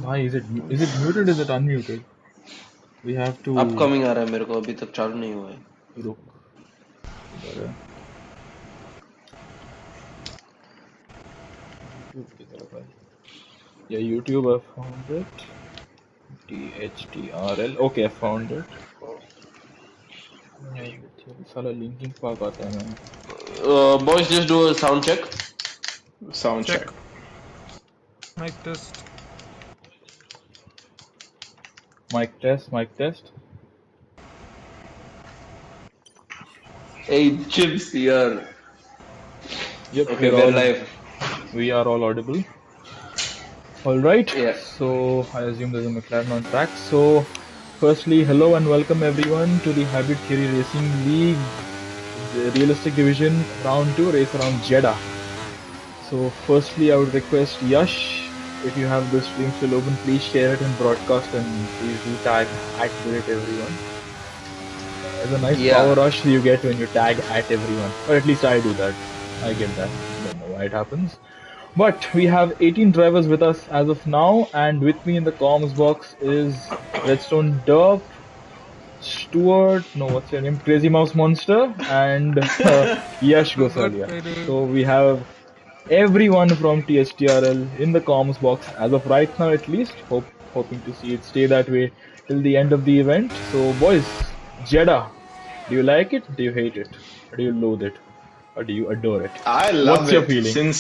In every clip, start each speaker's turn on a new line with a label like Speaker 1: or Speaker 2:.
Speaker 1: Why is it muted? Is it unmuted? We have to
Speaker 2: upcoming आ रहा है मेरे को अभी तक चालू नहीं हुआ है
Speaker 1: रुक इधर है YouTube की तरफ है Yeah, YouTube I found it THTRL okay I found it Yeah, YouTube साला linking पाक आता है मैं
Speaker 2: boys just do a sound check
Speaker 3: Sound check.
Speaker 4: Mic test.
Speaker 1: mic test
Speaker 2: hey chips here
Speaker 1: Yep
Speaker 2: okay
Speaker 1: we're
Speaker 2: we're
Speaker 1: all
Speaker 2: live
Speaker 1: we are all audible Alright,
Speaker 2: yeah
Speaker 1: so I assume there's a McLaren on track. So, firstly, hello and welcome everyone to the Hybrid Theory Racing League the Realistic Division Round 2 race around Jeddah. So, firstly, I would request Yash, if you have the stream still open, please share it in broadcast and please do tag @everyone. There's a nice power rush you get when you tag @everyone. Or at least I do that. I get that. I don't know why it happens. But we have 18 drivers with us as of now, and with me in the comms box is Redstone Derp, Stuart, no, what's your name? Crazy Mouse Monster, and Yash Gosalia. So we have everyone from THTRL in the comms box as of right now, at least. Hoping to see it stay that way till the end of the event. So, boys, Jeddah, do you like it? Do you hate it? Or do you loathe it? Or do you adore it?
Speaker 3: I love
Speaker 1: What's
Speaker 3: it.
Speaker 1: your feeling?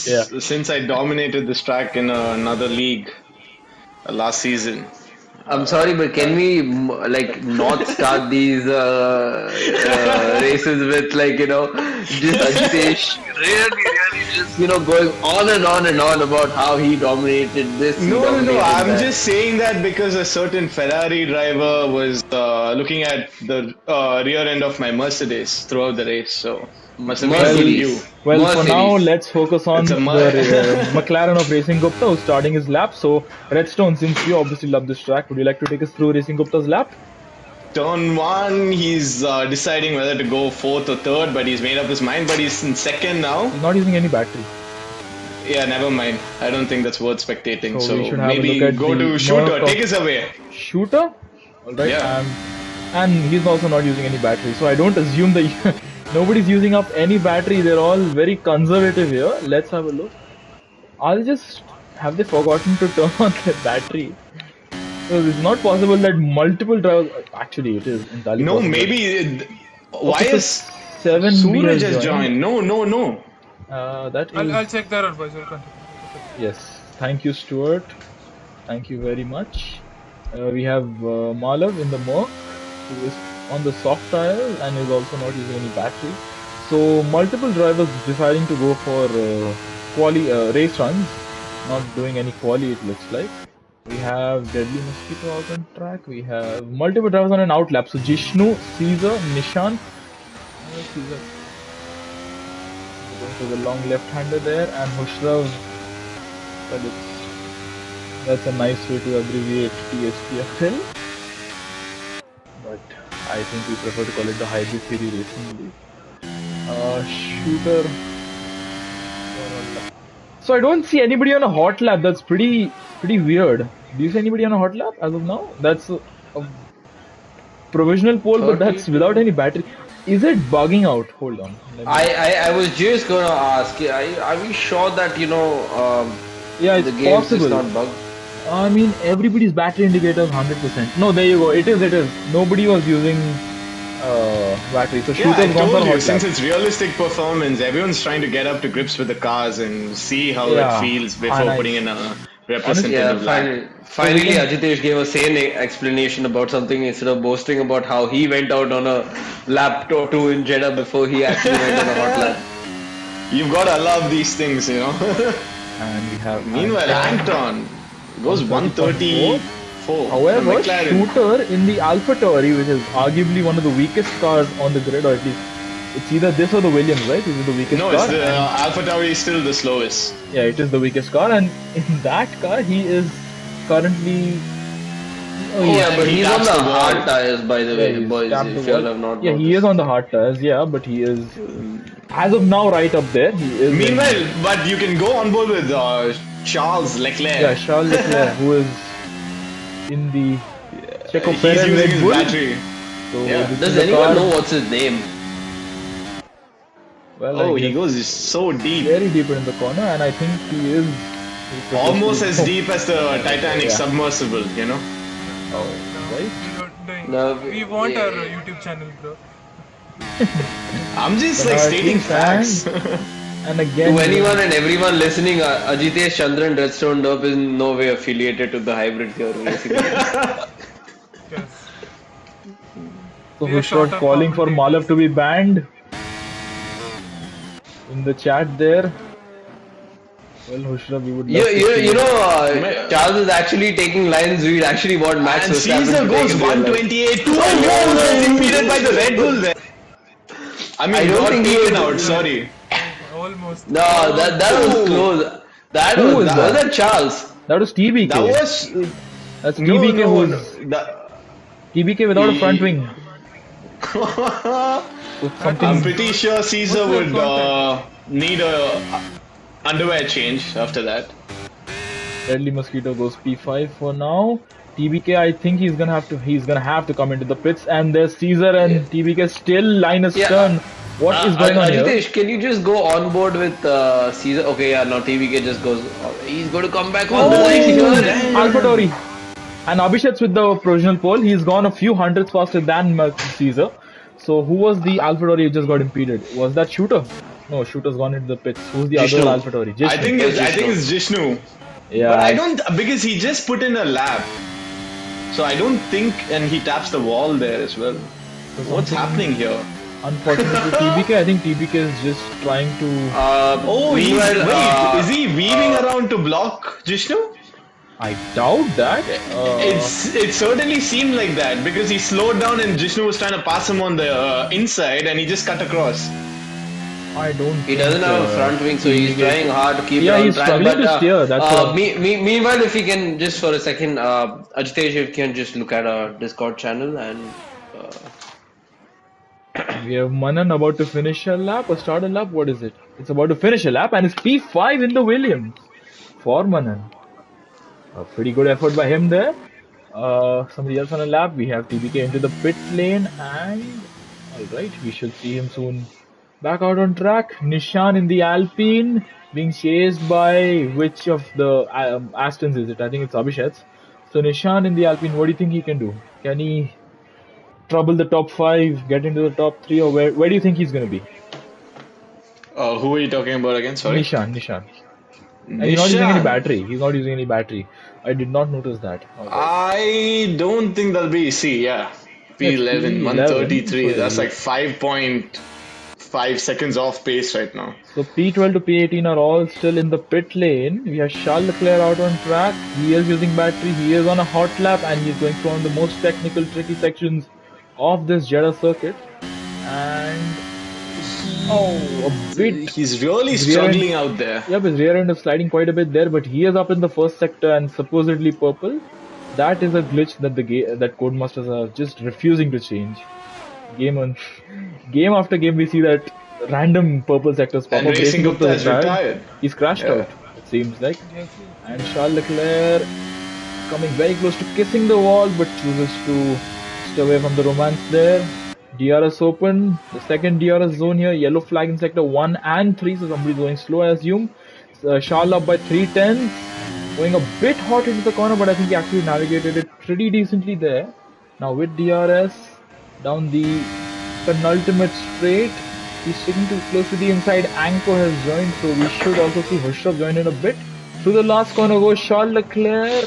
Speaker 3: Since I dominated this track in another league last season.
Speaker 2: I'm sorry, but can we like not start these races with just Ajitesh really just going on and on and on about how he dominated this.
Speaker 3: No. I'm just saying that because a certain Ferrari driver was looking at the rear end of my Mercedes throughout the race, so must have been you.
Speaker 1: Well,
Speaker 2: Mercedes.
Speaker 1: for now, let's focus on the McLaren of Racing Gupta, who's starting his lap. So, Redstone, since you obviously love this track, would you like to take us through Racing Gupta's lap?
Speaker 3: Turn 1, he's deciding whether to go 4th or 3rd, but he's made up his mind. But he's in 2nd now.
Speaker 1: He's not using any battery.
Speaker 3: Yeah, never mind. I don't think that's worth spectating. So
Speaker 1: we should have
Speaker 3: maybe
Speaker 1: a look at
Speaker 3: go to Shooter. Take us away.
Speaker 1: Shooter? Alright.
Speaker 3: Yeah.
Speaker 1: And he's also not using any battery. So I don't assume that nobody's using up any battery. They're all very conservative here. Let's have a look. Have they forgotten to turn on the battery? So it's not possible that multiple drivers. Actually, it is entirely
Speaker 3: no,
Speaker 1: possible.
Speaker 3: Maybe. Why is
Speaker 1: 7
Speaker 3: Suraj has joined? No.
Speaker 4: I'll check that out, boys. I'll continue.
Speaker 1: Yes. Thank you, Stuart. Thank you very much. We have Malav in the Merc, who is on the soft tires and is also not using any battery. So multiple drivers deciding to go for race runs, not doing any quali, it looks like. We have Deadly Mosquito out on track. We have multiple drivers on an outlap. So Jishnu, Caesar, Nishan. Caesar. Going to the long left-hander there, and Hushrav. That's a nice way to abbreviate THTRL. But I think we prefer to call it the Hybrid Theory Racing League. Shooter. So I don't see anybody on a hot lap. That's pretty weird. Do you see anybody on a hot lap as of now? That's a provisional poll, but that's without any battery. Is it bugging out? Hold on.
Speaker 2: I was just gonna ask. Are we sure that
Speaker 1: yeah, it's
Speaker 2: the game
Speaker 1: possible.
Speaker 2: is not bugged?
Speaker 1: I mean, everybody's battery indicator is 100%. No, there you go. It is. Nobody was using battery. So
Speaker 3: yeah, I told you, since it's realistic performance, everyone's trying to get up to grips with the cars and see how it feels before putting in a representative lap.
Speaker 2: Finally, Ajitesh gave a sane explanation about something instead of boasting about how he went out on a lap or two in Jeddah before he actually went on a hot lap.
Speaker 3: You've got to love these things,
Speaker 1: And we have.
Speaker 3: Meanwhile, Anton goes 134.
Speaker 1: However, Shooter in the AlphaTauri, which is arguably one of the weakest cars on the grid, or at least it's either this or the Williams, right? Is it the weakest car?
Speaker 3: No, it's the AlphaTauri is still the slowest.
Speaker 1: Yeah, it is the weakest car, and in that car, he is currently.
Speaker 2: But he's on the hard tires, by the way, boys. If you all have not.
Speaker 1: Yeah, he is on the hard tires. Yeah, but he is, as of now, right up there. He is.
Speaker 3: Meanwhile, but you can go on board with Charles Leclerc.
Speaker 1: Yeah, Charles Leclerc, who is in the Checo
Speaker 3: He's
Speaker 1: Perez
Speaker 3: using
Speaker 1: Red
Speaker 3: his
Speaker 1: Bull.
Speaker 3: battery.
Speaker 1: So
Speaker 3: Yeah.
Speaker 1: this
Speaker 2: Does
Speaker 1: is the
Speaker 2: anyone
Speaker 1: car.
Speaker 2: know what's his name?
Speaker 1: Well,
Speaker 3: Oh,
Speaker 1: I
Speaker 3: he
Speaker 1: guess
Speaker 3: goes so deep.
Speaker 1: very deep in the corner, and I think he is supposed
Speaker 3: Almost
Speaker 1: to
Speaker 3: as
Speaker 1: go.
Speaker 3: deep as the Titanic
Speaker 1: Yeah.
Speaker 3: submersible, you know?
Speaker 1: Oh,
Speaker 4: No,
Speaker 1: right.
Speaker 4: we don't doing.
Speaker 2: No,
Speaker 4: We want our YouTube channel, bro.
Speaker 3: I'm just
Speaker 1: So
Speaker 3: like
Speaker 1: now at
Speaker 3: stating
Speaker 1: least,
Speaker 3: facts.
Speaker 1: and again,
Speaker 2: To anyone and everyone listening, Ajitesh Chandran Redstone Derp is in no way affiliated to the hybrid here, basically.
Speaker 4: Yes.
Speaker 1: so
Speaker 4: We are short
Speaker 1: Hushrod
Speaker 4: of
Speaker 1: calling for Malav
Speaker 4: commentators.
Speaker 1: to be banned in the chat there. Well, Hushrod, we would love to see.
Speaker 2: Charles is actually taking lines. We actually want Max
Speaker 3: And
Speaker 2: Verstappen
Speaker 3: Caesar
Speaker 2: to take
Speaker 3: goes
Speaker 2: in real life.
Speaker 3: 128 to almost gets impeded by the Red Bull there. I mean,
Speaker 2: I don't
Speaker 3: got
Speaker 2: think he
Speaker 3: taken
Speaker 2: was-
Speaker 3: out, sorry.
Speaker 4: Almost.
Speaker 2: No, that was
Speaker 3: Oh.
Speaker 2: close. That
Speaker 1: Who
Speaker 2: was
Speaker 1: is
Speaker 2: was
Speaker 1: that?
Speaker 2: that Charles?
Speaker 1: That was TBK.
Speaker 3: That was...
Speaker 1: That's
Speaker 3: No,
Speaker 1: TBK
Speaker 3: no,
Speaker 1: who's
Speaker 3: no. That,
Speaker 1: TBK without a front wing. So
Speaker 3: I'm
Speaker 1: something.
Speaker 3: pretty sure Caesar
Speaker 4: What's
Speaker 3: would
Speaker 4: the content?
Speaker 3: need a underwear change after that.
Speaker 1: Deadly Mosquito goes P5 for now. TBK, I think he's gonna have to come into the pits, and there's Caesar and TBK still line astern. What is going on here?
Speaker 2: Ajitesh, can you just go on board with Caesar? Okay, yeah, now TVK just goes. He's going to come back on the line here.
Speaker 1: AlphaTauri. And Abhishek's with the provisional pole. He's gone a few hundreds faster than Caesar. So who was the AlphaTauri who just got impeded? Was that Shooter? No, Shooter's gone into the pits. Who's the
Speaker 3: Jishnu.
Speaker 1: other AlphaTauri?
Speaker 3: I think it's Jishnu.
Speaker 1: Yeah.
Speaker 3: But I don't, because he just put in a lap. So I don't think, and he taps the wall there as well. What's happening here?
Speaker 1: Unfortunately, TBK, I think TBK is just trying to.
Speaker 3: Is he weaving around to block Jishnu?
Speaker 1: I doubt that.
Speaker 3: It certainly seemed like that because he slowed down and Jishnu was trying to pass him on the inside and he just cut across.
Speaker 1: I don't.
Speaker 2: He doesn't have a front wing, so he's trying hard to keep it
Speaker 1: Yeah,
Speaker 2: on
Speaker 1: he's
Speaker 2: track.
Speaker 1: struggling
Speaker 2: But
Speaker 1: to steer. That's
Speaker 2: meanwhile, if we can just for a second, Ajitesh, if you can just look at our Discord channel and.
Speaker 1: We have Manan about to finish a lap or start a lap. What is it? It's about to finish a lap and it's P5 in the Williams for Manan. A pretty good effort by him there. Somebody else on a lap. We have TBK into the pit lane and alright, we should see him soon back out on track. Nishan in the Alpine being chased by which of the Astons is it? I think it's Abhishek's. So Nishan in the Alpine, what do you think he can do? Can he trouble the top 5, get into the top 3, or where do you think he's going to be?
Speaker 3: Who are you talking about again? Sorry.
Speaker 1: Nishan. And he's not using any battery. He's not using any battery. I did not notice that.
Speaker 3: I don't think that'll be, yeah. P11, 133. So that's like 5.5 seconds off pace right now.
Speaker 1: So P12 to P18 are all still in the pit lane. We have Charles Leclerc out on track. He is using battery. He is on a hot lap and he's going through one of the most technical, tricky sections of this Jeddah circuit. And
Speaker 3: he's really struggling out there.
Speaker 1: Yep, his rear end is sliding quite a bit there, but he is up in the first sector and supposedly purple. That is a glitch that that Codemasters are just refusing to change. Game after game, we see that random purple sectors pop
Speaker 3: and
Speaker 1: up.
Speaker 3: Racing Gupta has retired.
Speaker 1: He's crashed out, it seems like. And Charles Leclerc coming very close to kissing the wall, but chooses to stay away from the romance there. DRS open, the second DRS zone here, yellow flag in sector 1 and 3, so somebody's going slow, I assume. Charles up by 3/10, going a bit hot into the corner, but I think he actually navigated it pretty decently there. Now with DRS, down the penultimate straight, he's sticking too close to the inside. Anko has joined, so we should also see Hushrov join in a bit. Through the last corner goes Charles Leclerc.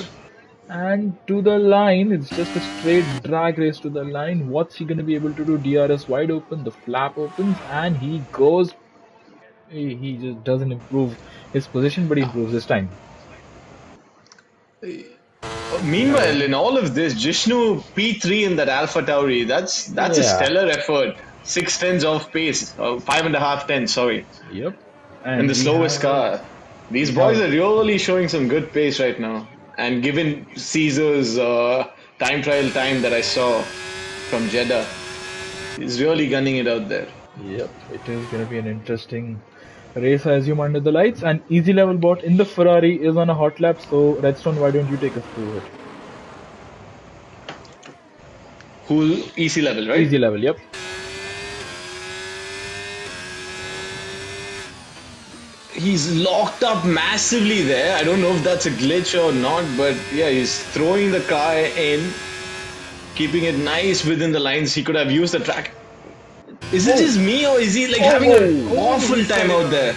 Speaker 1: And to the line, it's just a straight drag race to the line. What's he going to be able to do? DRS wide open, the flap opens, and he goes. He just doesn't improve his position, but he improves his time.
Speaker 3: Meanwhile, in all of this, Jishnu P3 in that AlphaTauri, that's a stellar effort. 6/10 off pace, 5.5 sorry.
Speaker 1: Yep.
Speaker 3: And the slowest car. These boys are really showing some good pace right now. And given Caesar's time trial time that I saw from Jeddah, he's really gunning it out there.
Speaker 1: Yep, it is going to be an interesting race, I assume, under the lights. And Easy Level Bot in the Ferrari is on a hot lap, so Redstone, why don't you take us through it?
Speaker 3: Cool, easy level, right?
Speaker 1: Easy level, yep.
Speaker 3: He's locked up massively there. I don't know if that's a glitch or not, but yeah, he's throwing the car in, keeping it nice within the lines. He could have used the track. Is it just me or is he like having an awful time out there?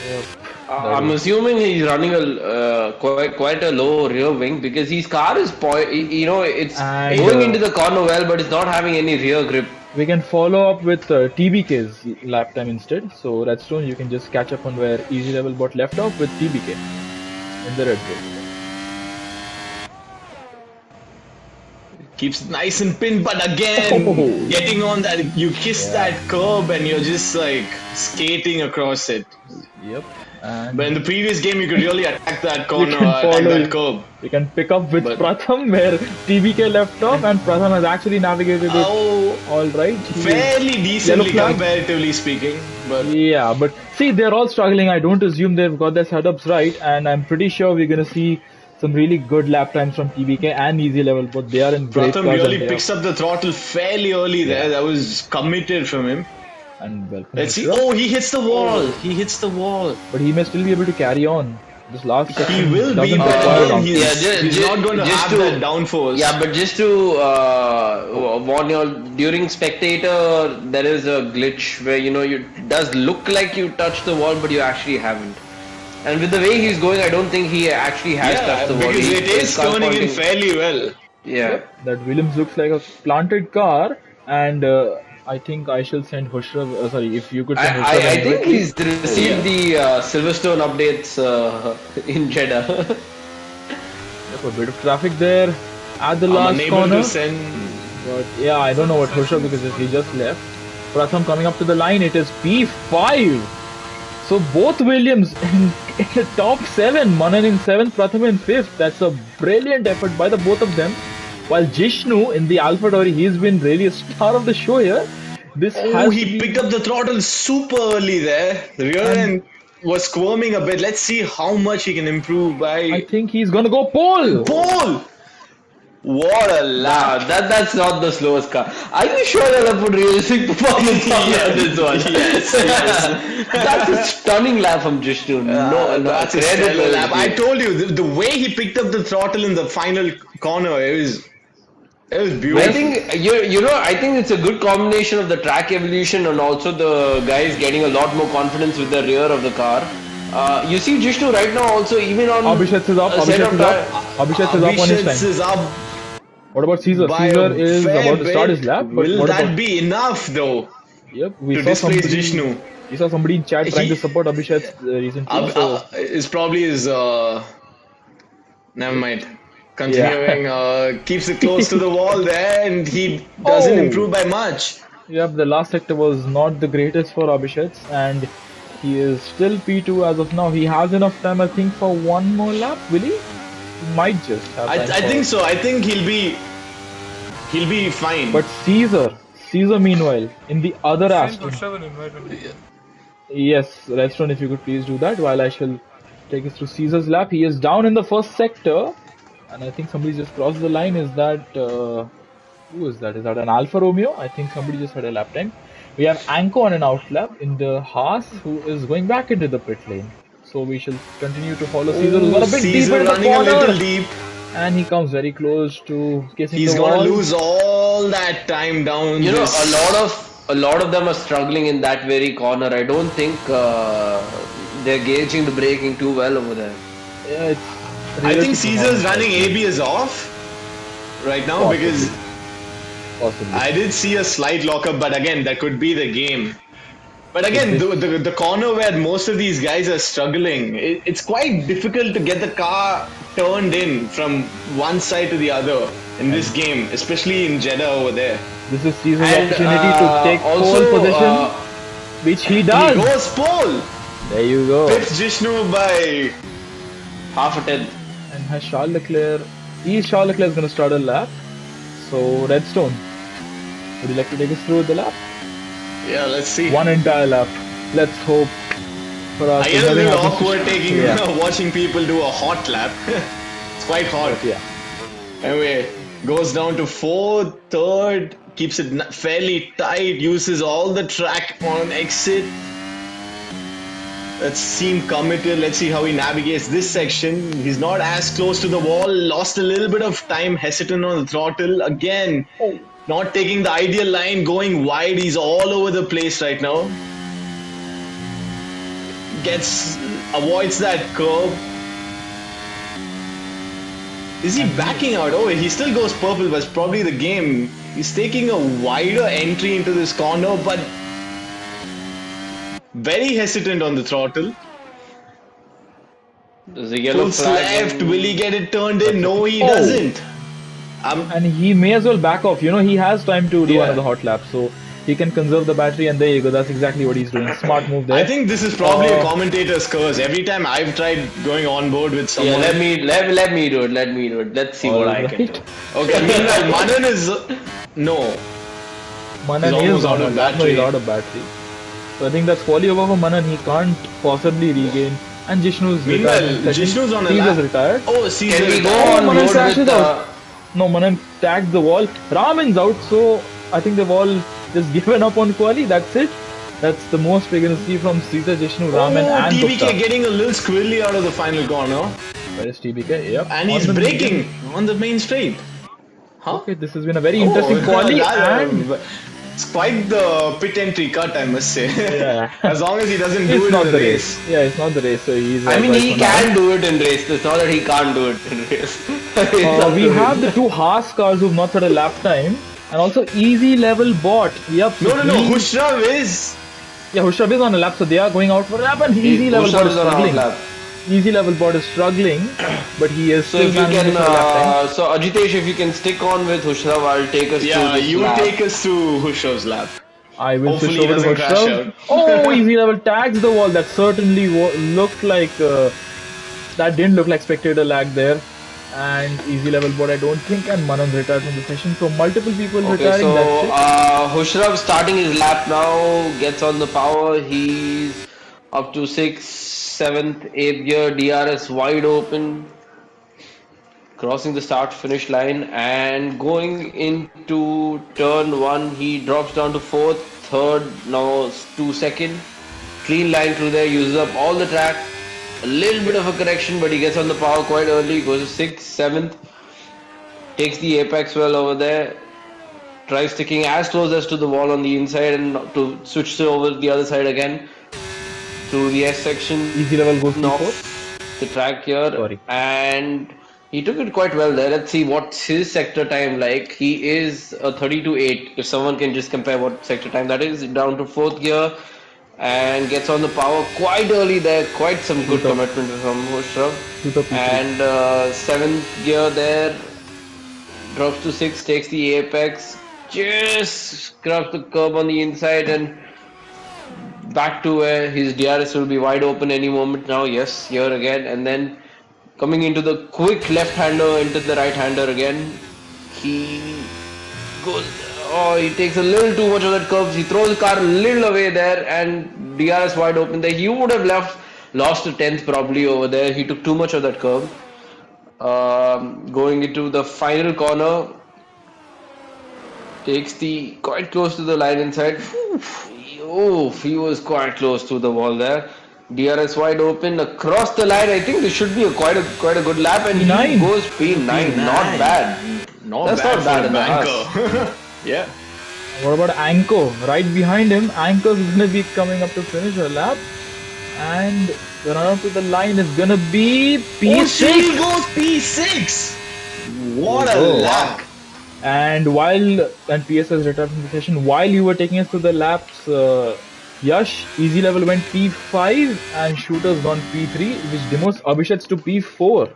Speaker 1: Yep.
Speaker 2: I'm assuming he's running a quite a low rear wing because his car is it's
Speaker 1: And,
Speaker 2: going into the corner well, but it's not having any rear grip.
Speaker 1: We can follow up with TBK's lap time instead. So Redstone, you can just catch up on where Easy Level bot left off with TBK in the red group.
Speaker 3: Keeps it nice and pinned, but again, getting on that, you kiss that curb and you're just like skating across it.
Speaker 1: Yep. And
Speaker 3: But in the previous game, you could really attack that corner,
Speaker 1: can
Speaker 3: attack
Speaker 1: follow
Speaker 3: that
Speaker 1: it.
Speaker 3: curb.
Speaker 1: we can pick up with
Speaker 3: But-
Speaker 1: Pratham where TBK left off, and Pratham has actually navigated it
Speaker 3: Oh,
Speaker 1: all right.
Speaker 3: fairly decently
Speaker 1: flag.
Speaker 3: comparatively speaking, but
Speaker 1: Yeah, but see, they're all struggling. I don't assume they've got their setups right, and I'm pretty sure we're gonna see some really good lap times from TBK and Easy Level, but they are in great
Speaker 3: Pratham
Speaker 1: cars
Speaker 3: really
Speaker 1: and they
Speaker 3: picks up the throttle fairly early there. That was committed from him.
Speaker 1: and welcome.
Speaker 3: Let's see.
Speaker 1: Hishra.
Speaker 3: Oh, he hits the wall. He hits the wall.
Speaker 1: But he may still be able to carry on. This last
Speaker 3: He
Speaker 1: section
Speaker 3: will be,
Speaker 1: doesn't
Speaker 3: but
Speaker 1: require
Speaker 3: again,
Speaker 1: downforce.
Speaker 3: he's not going to
Speaker 2: just
Speaker 3: have
Speaker 2: to-
Speaker 3: that downforce.
Speaker 2: Yeah, but just to warn you all, during spectator there is a glitch where it does look like you touched the wall, but you actually haven't. And with the way he's going, I don't think he actually has
Speaker 3: Yeah,
Speaker 2: touched the wall.
Speaker 3: because
Speaker 2: He-
Speaker 3: it is
Speaker 2: he's
Speaker 3: turning in
Speaker 2: corresponding-
Speaker 3: fairly well.
Speaker 2: Yeah.
Speaker 1: That Williams looks like a planted car, and I think I shall send Hushra. Sorry, if you could send Hushra.
Speaker 2: I
Speaker 1: then
Speaker 2: think
Speaker 1: quickly.
Speaker 2: he's received the Silverstone updates in Jeddah.
Speaker 1: Yep, a bit of traffic there at the
Speaker 3: I'm
Speaker 1: last
Speaker 3: unable
Speaker 1: corner.
Speaker 3: to send.
Speaker 1: But yeah, I don't know what Hushra because he just left. Pratham coming up to the line. It is P5. So both Williams in the top 7. Manan in 7th, Pratham in 5th. That's a brilliant effort by the both of them. While Jishnu in the AlphaTauri, he's been really a star of the show here. This
Speaker 3: Oh,
Speaker 1: has
Speaker 3: he
Speaker 1: to be-
Speaker 3: picked up the throttle super early there. The rear end was squirming a bit. Let's see how much he can improve
Speaker 1: I
Speaker 3: by.
Speaker 1: think he's gonna go pole.
Speaker 3: Pole! What a lap!
Speaker 2: That's not the slowest car. Are you sure you'll put realistic performance on this one?
Speaker 3: Yes, yes.
Speaker 2: That's a stunning lap from Jishnu. No,
Speaker 3: That's a
Speaker 2: credit
Speaker 3: stellar
Speaker 2: where
Speaker 3: lap.
Speaker 2: it's
Speaker 3: I
Speaker 2: due.
Speaker 3: told you, the way he picked up the throttle in the final corner, it was beautiful.
Speaker 2: I think I think it's a good combination of the track evolution and also the guys getting a lot more confidence with the rear of the car. You see Jishnu right now also even on
Speaker 1: Abhishek is up.
Speaker 2: a set
Speaker 1: Abhishek
Speaker 2: of
Speaker 1: is up. Abhishek is up on his
Speaker 3: Abhishek
Speaker 1: time.
Speaker 3: is up
Speaker 1: What about Caesar?
Speaker 3: by
Speaker 1: Caesar
Speaker 3: a
Speaker 1: is
Speaker 3: fair
Speaker 1: about to start
Speaker 3: bit.
Speaker 1: his lap. But
Speaker 3: Will
Speaker 1: what
Speaker 3: that
Speaker 1: about?
Speaker 3: be enough though
Speaker 1: Yep, we
Speaker 3: to
Speaker 1: saw
Speaker 3: displace
Speaker 1: somebody.
Speaker 3: Jishnu?
Speaker 1: We saw somebody in chat trying
Speaker 3: He-
Speaker 1: to support Abhishek recently. So
Speaker 3: It's probably his. Never mind. Continuing, keeps it close to the wall there, and he doesn't
Speaker 1: Oh.
Speaker 3: improve by much.
Speaker 1: yep, the last sector was not the greatest for Abhishek, and he is still P2 as of now. He has enough time, I think, for one more lap. Will he? He might just have
Speaker 3: I
Speaker 1: time for-
Speaker 3: think so. I think he'll be fine.
Speaker 1: But Caesar, meanwhile, in the other
Speaker 4: Send
Speaker 1: Aston.
Speaker 4: Hushra will invite him.
Speaker 1: Yes, Redstone, if you could please do that while I shall take us through Caesar's lap. He is down in the first sector, and I think somebody just crossed the line. Is that who is that? Is that an Alfa Romeo? I think somebody just had a lap time. We have Anko on an out lap in the Haas, who is going back into the pit lane. So we shall continue to follow Caesar. Who's got a bit deep
Speaker 3: Caesar
Speaker 1: in the
Speaker 3: running a
Speaker 1: corner,
Speaker 3: little deep.
Speaker 1: and he comes very close to kissing
Speaker 3: He's
Speaker 1: the
Speaker 3: gonna
Speaker 1: wall.
Speaker 3: lose all that time down.
Speaker 2: You know,
Speaker 3: this-
Speaker 2: a lot of them are struggling in that very corner. I don't think they're gauging the braking too well over there.
Speaker 1: Yeah, it's
Speaker 3: I think
Speaker 1: realistic
Speaker 3: Caesar's
Speaker 1: performance.
Speaker 3: running ABS off right now
Speaker 1: Possibly.
Speaker 3: because
Speaker 1: Possibly.
Speaker 3: I did see a slight lockup, but again, that could be the game. But again, the corner where most of these guys are struggling, it's quite difficult to get the car turned in from one side to the other in this game, especially in Jeddah over there.
Speaker 1: This is Caesar's
Speaker 2: And,
Speaker 1: opportunity to take
Speaker 2: also,
Speaker 1: pole position, which he does.
Speaker 3: He goes pole!
Speaker 1: There you go.
Speaker 3: Pips Jishnu by...
Speaker 2: Half a tenth.
Speaker 1: And has Charles Leclerc. Charles Leclerc is going to start a lap. So Redstone, would you like to take us through the lap?
Speaker 3: Yeah, let's see.
Speaker 1: One entire lap. Let's hope for us.
Speaker 3: I get a
Speaker 1: nothing
Speaker 3: little
Speaker 1: happens to-
Speaker 3: awkward taking
Speaker 1: Yeah.
Speaker 3: watching people do a hot lap. It's quite hot.
Speaker 1: Yeah.
Speaker 3: Anyway, Goes down to fourth, third, keeps it fairly tight, uses all the track on exit. Let's see him committed. Let's see how he navigates this section. He's not as close to the wall. Lost a little bit of time, hesitant on the throttle. Again, not taking the ideal line, going wide. He's all over the place right now. Avoids that curve. Is he backing out? Oh, he still goes purple, but it's probably the game. He's taking a wider entry into this corner, but very hesitant on the throttle.
Speaker 2: There's a yellow
Speaker 3: Full
Speaker 2: flag.
Speaker 3: left. Will he get it turned in? No, he doesn't.
Speaker 1: And he may as well back off. You know, he has time to do
Speaker 3: Yeah.
Speaker 1: another hot lap, so he can conserve the battery. And there you go. That's exactly what he's doing. Smart move there.
Speaker 3: I think this is probably a commentator's curse. Every time I've tried going on board with
Speaker 2: Yeah,
Speaker 3: someone.
Speaker 2: let me do it. Let me do it. Let's see what I can do.
Speaker 3: Okay, meanwhile, Manan is. No.
Speaker 1: Manan
Speaker 3: He's almost
Speaker 1: is
Speaker 3: out of battery.
Speaker 1: He's out of battery. So I think that's quality over for Manan. He can't possibly regain. And Jishnu's
Speaker 3: Meanwhile,
Speaker 1: retired.
Speaker 3: Jishnu's on a
Speaker 1: Caesar's
Speaker 3: lap.
Speaker 1: retired.
Speaker 3: Oh, Caesar.
Speaker 2: Can we go
Speaker 3: retired.
Speaker 2: on
Speaker 1: Manan
Speaker 2: board
Speaker 1: crashes
Speaker 2: with
Speaker 1: out. No, Manan tagged the wall. Raman's out, so I think they've all just given up on quali. That's it. That's the most we're going to see from Caesar, Jishnu, Raman,
Speaker 3: Oh,
Speaker 1: and
Speaker 3: TBK
Speaker 1: Gupta.
Speaker 3: getting a little squirrely out of the final corner.
Speaker 1: Where is TBK? Yep.
Speaker 3: And he's
Speaker 1: On the
Speaker 3: braking
Speaker 1: medium.
Speaker 3: on the main straight. Huh?
Speaker 1: Okay, this has been a very interesting quali, and
Speaker 3: it's quite the pit entry cut, I must say.
Speaker 1: Yeah.
Speaker 3: As long as he doesn't do
Speaker 1: it's
Speaker 3: it
Speaker 1: not
Speaker 3: in
Speaker 1: the
Speaker 3: the
Speaker 1: race.
Speaker 3: race.
Speaker 1: Yeah, it's not the race, so he's.
Speaker 2: I mean,
Speaker 1: right
Speaker 2: he
Speaker 1: for now.
Speaker 2: can do it in race. It's not that he can't do it in race. It's up
Speaker 1: We
Speaker 2: to
Speaker 1: have
Speaker 2: him.
Speaker 1: the two Haas cars who've not had a lap time, and also easy level bot. Yep.
Speaker 3: No.
Speaker 1: he-
Speaker 3: Hushrav is.
Speaker 1: Yeah, Hushrav is on a lap, so they are going out for a lap, and easy level
Speaker 2: Usha
Speaker 1: bot is
Speaker 2: is on
Speaker 1: struggling.
Speaker 2: our lap.
Speaker 1: Easy level bot is struggling, but he is
Speaker 2: So
Speaker 1: still
Speaker 2: if you
Speaker 1: managing
Speaker 2: can,
Speaker 1: for a lap time.
Speaker 2: so Ajitesh, if you can stick on with Hushrav, I'll take us
Speaker 3: Yeah,
Speaker 2: through this
Speaker 3: you
Speaker 2: lap.
Speaker 3: take us through Hushrav's lap.
Speaker 1: I will
Speaker 3: hopefully
Speaker 1: switch
Speaker 3: he
Speaker 1: over to
Speaker 3: doesn't crash
Speaker 1: Hushrav.
Speaker 3: out.
Speaker 1: Oh, easy level tags the wall. That certainly looked like that didn't look like spectator lag there. And easy level bot, I don't think, and Manan retired from the session. So multiple people
Speaker 2: Okay,
Speaker 1: retiring.
Speaker 2: so
Speaker 1: That's it.
Speaker 2: Hushrav starting his lap now, gets on the power. He's up to 6th, 7th, 8th gear, DRS wide open, crossing the start finish line, and going into turn 1, he drops down to 4th, 3rd, now to 2nd. Clean line through there, uses up all the track. A little bit of a correction, but he gets on the power quite early, goes to 6th, 7th, takes the apex well over there. Tries sticking as close as to the wall on the inside and to switch over the other side again to the S section
Speaker 1: Easy level goes to
Speaker 2: off
Speaker 1: 4th.
Speaker 2: the track here.
Speaker 1: Sorry.
Speaker 2: And he took it quite well there. Let's see what's his sector time like. He is a 32.8. If someone can just compare what sector time that is, down to 4th gear and gets on the power quite early there. Quite some good commitment from Hushrav. And 7th gear there, drops to 6th, takes the apex, just scrubs the curb on the inside and back to where his DRS will be wide open any moment now. Yes, here again, and then coming into the quick left-hander into the right-hander again. He goes, he takes a little too much of that curve. He throws the car a little away there and DRS wide open there. He would have lost a 10th probably over there. He took too much of that curve. Going into the final corner, takes the quite close to the line inside. Oof, he was quite close to the wall there. DRS wide open across the line. I think this should be quite a good lap, and
Speaker 1: P9.
Speaker 2: he goes P9. Not bad.
Speaker 3: That's
Speaker 2: not bad
Speaker 3: for
Speaker 2: in the
Speaker 3: a banker. Yeah.
Speaker 1: What about Anko? Right behind him, Anko is going to be coming up to finish her lap. And the run up to the line is going to be
Speaker 3: Oh, she
Speaker 1: P6.
Speaker 3: goes P6. What a
Speaker 1: Oh,
Speaker 3: lap.
Speaker 1: And PS has retired from the session, while you were taking us to the laps, Yash, easy level went P5 and Shooter's gone P3, which demotes Abhishek's to P4.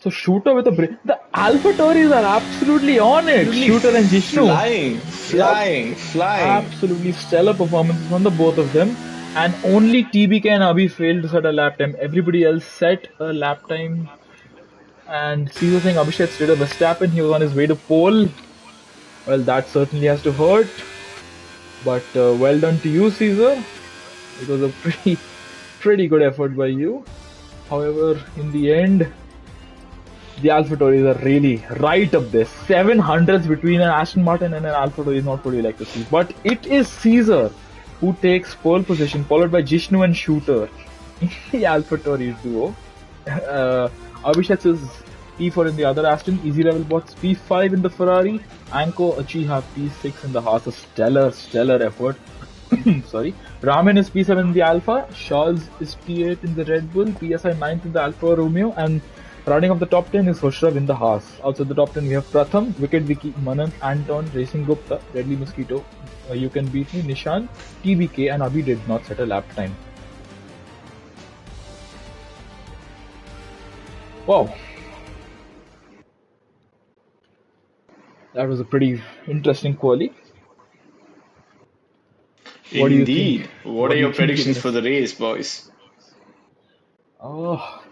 Speaker 1: So Shooter with a break. The Alpha Tauris are absolutely on it. Shooter and Jishnu.
Speaker 3: Flying.
Speaker 1: Absolutely stellar performances from the both of them. And only TBK and Abhi failed to set a lap time. Everybody else set a lap time. And Caesar saying Abhishek did a Verstappen. He was on his way to pole. Well, that certainly has to hurt. But well done to you, Caesar. It was a pretty good effort by you. However, in the end, the AlphaTauris are really right up there. 700s between an Aston Martin and an AlphaTauri is not what you like to see. But it is Caesar who takes pole position, followed by Jishnu and Shooter in the AlphaTauri duo. Abhishek is P4 in the other Aston, Easy Level Bots P5 in the Ferrari, Anko Achiha P6 in the Haas. A stellar effort. Sorry. Raman is P7 in the Alpha, Charles is P8 in the Red Bull, PSI 9th in the Alfa Romeo, and rounding off the top 10 is Hushrav in the Haas. Outside the top 10 we have Pratham, Wicked Vicky, Manan, Anton, Racing Gupta, Deadly Mosquito, You Can Beat Me, Nishan, TBK, and Abhi did not set a lap time. Wow. That was a pretty interesting quali. What do you
Speaker 3: Indeed.
Speaker 1: think?
Speaker 3: What are
Speaker 1: do you
Speaker 3: your
Speaker 1: think
Speaker 3: predictions
Speaker 1: it
Speaker 3: for
Speaker 1: is?
Speaker 3: the race, boys?
Speaker 1: Oh,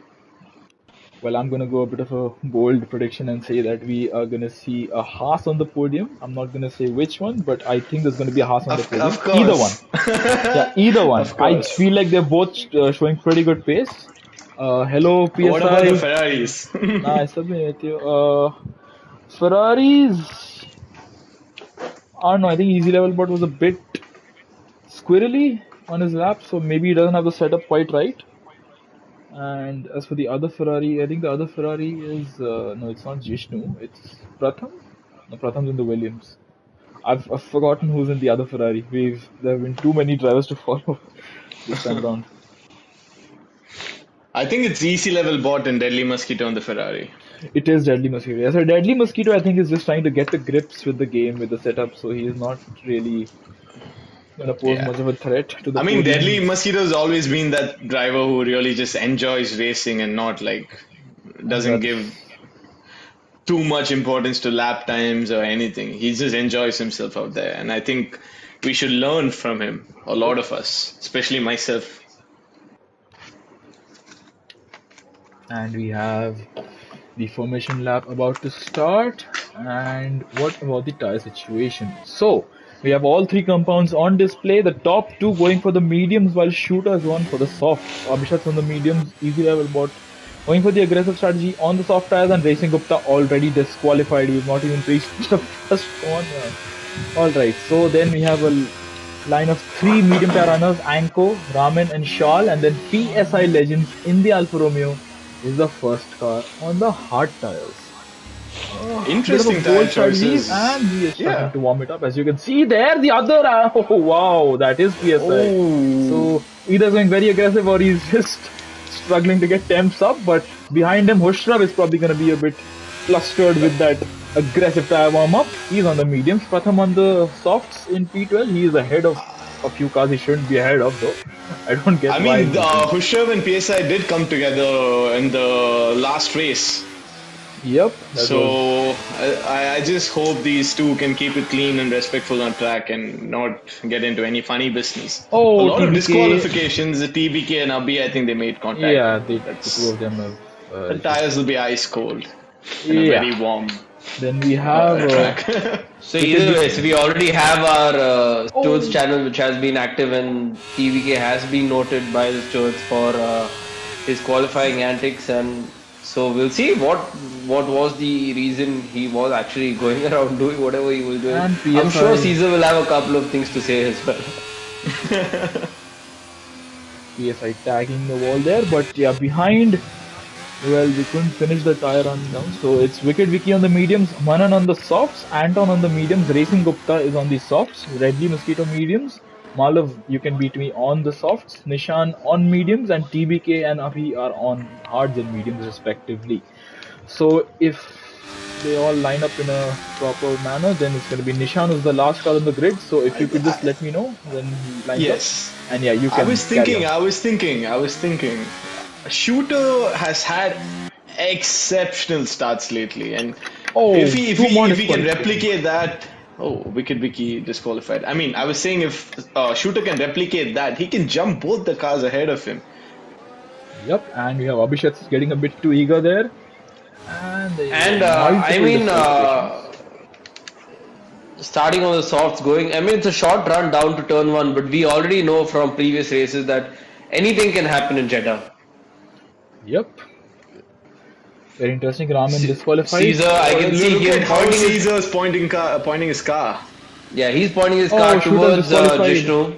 Speaker 1: well, I'm gonna go a bit of a bold prediction and say that we are gonna see a Haas on the podium. I'm not gonna say which one, but I think there's gonna be a Haas on the
Speaker 3: Of
Speaker 1: podium. Either one.
Speaker 3: course.
Speaker 1: Yeah, either one.
Speaker 3: Of
Speaker 1: I
Speaker 3: course.
Speaker 1: feel like they're both showing pretty good pace. Hello,
Speaker 3: What about the
Speaker 1: PSI.
Speaker 3: Ferraris?
Speaker 1: Nah, I submit with you. Ferraris. I don't know. I think Easy Level Bot was a bit squirrely on his lap, so maybe he doesn't have the setup quite right. And as for the other Ferrari, I think the other Ferrari is no, it's not Jishnu, it's Pratham. No, Pratham's in the Williams. I've forgotten who's in the other Ferrari. There have been too many drivers to follow this time around.
Speaker 3: I think it's easy level bot and Deadly Mosquito on the Ferrari.
Speaker 1: It is Deadly Mosquito. Yeah, so Deadly Mosquito, I think, is just trying to get the grips with the game, with the setup, so he is not really gonna pose
Speaker 3: Yeah.
Speaker 1: much of a threat to the
Speaker 3: I mean, Deadly
Speaker 1: podiums.
Speaker 3: Mosquito's always been that driver who really just enjoys racing and not like
Speaker 1: And
Speaker 3: doesn't give too much importance to lap times or anything. He just enjoys himself out there. And I think we should learn from him, a lot of us, especially myself.
Speaker 1: and we have the formation lap about to start. And what about the tire situation? So we have all three compounds on display. The top two going for the mediums, while Shooter's one for the softs. Abhishek's on the mediums, Easy Level Bot going for the aggressive strategy on the soft tires, and Racing Gupta already disqualified. He's not even reached the first corner. Alright, so then we have a line of three medium tire runners, Anko, Raman and Shal, and then PSI Legends in the Alfa Romeo is the first car on the hard tires.
Speaker 3: Interesting
Speaker 1: Bit of a
Speaker 3: tire
Speaker 1: bold strategy,
Speaker 3: choices.
Speaker 1: and he is starting
Speaker 3: Yeah.
Speaker 1: to warm it up. As you can see there, the other, oh wow, that is PSI.
Speaker 3: Oh.
Speaker 1: So either going very aggressive or he's just struggling to get temps up, but behind him, Hushrav is probably going to be a bit flustered with that aggressive tire warm up. He's on the mediums, Pratham on the softs in P12. He is ahead of a few cars he shouldn't be ahead of, though. I don't get
Speaker 3: I
Speaker 1: why.
Speaker 3: mean, Hushrav and PSI did come together in the last race.
Speaker 1: Yep.
Speaker 3: So I just hope these two can keep it clean and respectful on track and not get into any funny business.
Speaker 1: Oh,
Speaker 3: a lot of
Speaker 1: TBK.
Speaker 3: disqualifications. The TBK and Abhi, I think they made contact.
Speaker 1: Yeah, the two of them have.
Speaker 3: The tires will be ice cold and
Speaker 1: Yeah.
Speaker 3: very warm
Speaker 1: Then we have.
Speaker 3: track.
Speaker 2: So either way, so we already have our Stewards channel, which has been active, and TVK has been noted by the Stewards for his qualifying antics, and so we'll see what was the reason he was actually going around doing whatever he was doing.
Speaker 1: And
Speaker 2: I'm sure
Speaker 1: PSI
Speaker 2: Caesar will have a couple of things to say as well.
Speaker 1: PSI tagging the wall there, but yeah, behind. Well, we couldn't finish the tire run down, so it's Wicked Vicky on the mediums, Manan on the softs, Anton on the mediums, Racing Gupta is on the softs, Redley Mosquito mediums, Malav, You Can Beat Me on the softs, Nishan on mediums, and TBK and Abhi are on hards and mediums respectively. So if they all line up in a proper manner, then it's going to be Nishan who's the last car on the grid. So if you could just let me know when he lines
Speaker 3: Yes.
Speaker 1: up, and yeah, you can.
Speaker 3: I was thinking. Shooter has had exceptional starts lately, and if he can replicate that, Wicked Vicky disqualified. I mean, I was saying if Shooter can replicate that, he can jump both the cars ahead of him.
Speaker 1: Yep, and we have Abhishek getting a bit too eager there,
Speaker 2: And I mean, starting on the softs, going. I mean, it's a short run down to turn one, but we already know from previous races that anything can happen in Jeddah.
Speaker 1: Yep. Very interesting. Ramen disqualified.
Speaker 2: Caesar, I can see
Speaker 3: Look
Speaker 2: him
Speaker 3: at how
Speaker 2: pointing his,
Speaker 3: Caesar's pointing his car.
Speaker 2: yeah, he's pointing his
Speaker 1: Oh,
Speaker 2: car
Speaker 1: shooter
Speaker 2: towards
Speaker 1: disqualified.
Speaker 2: Jishnu.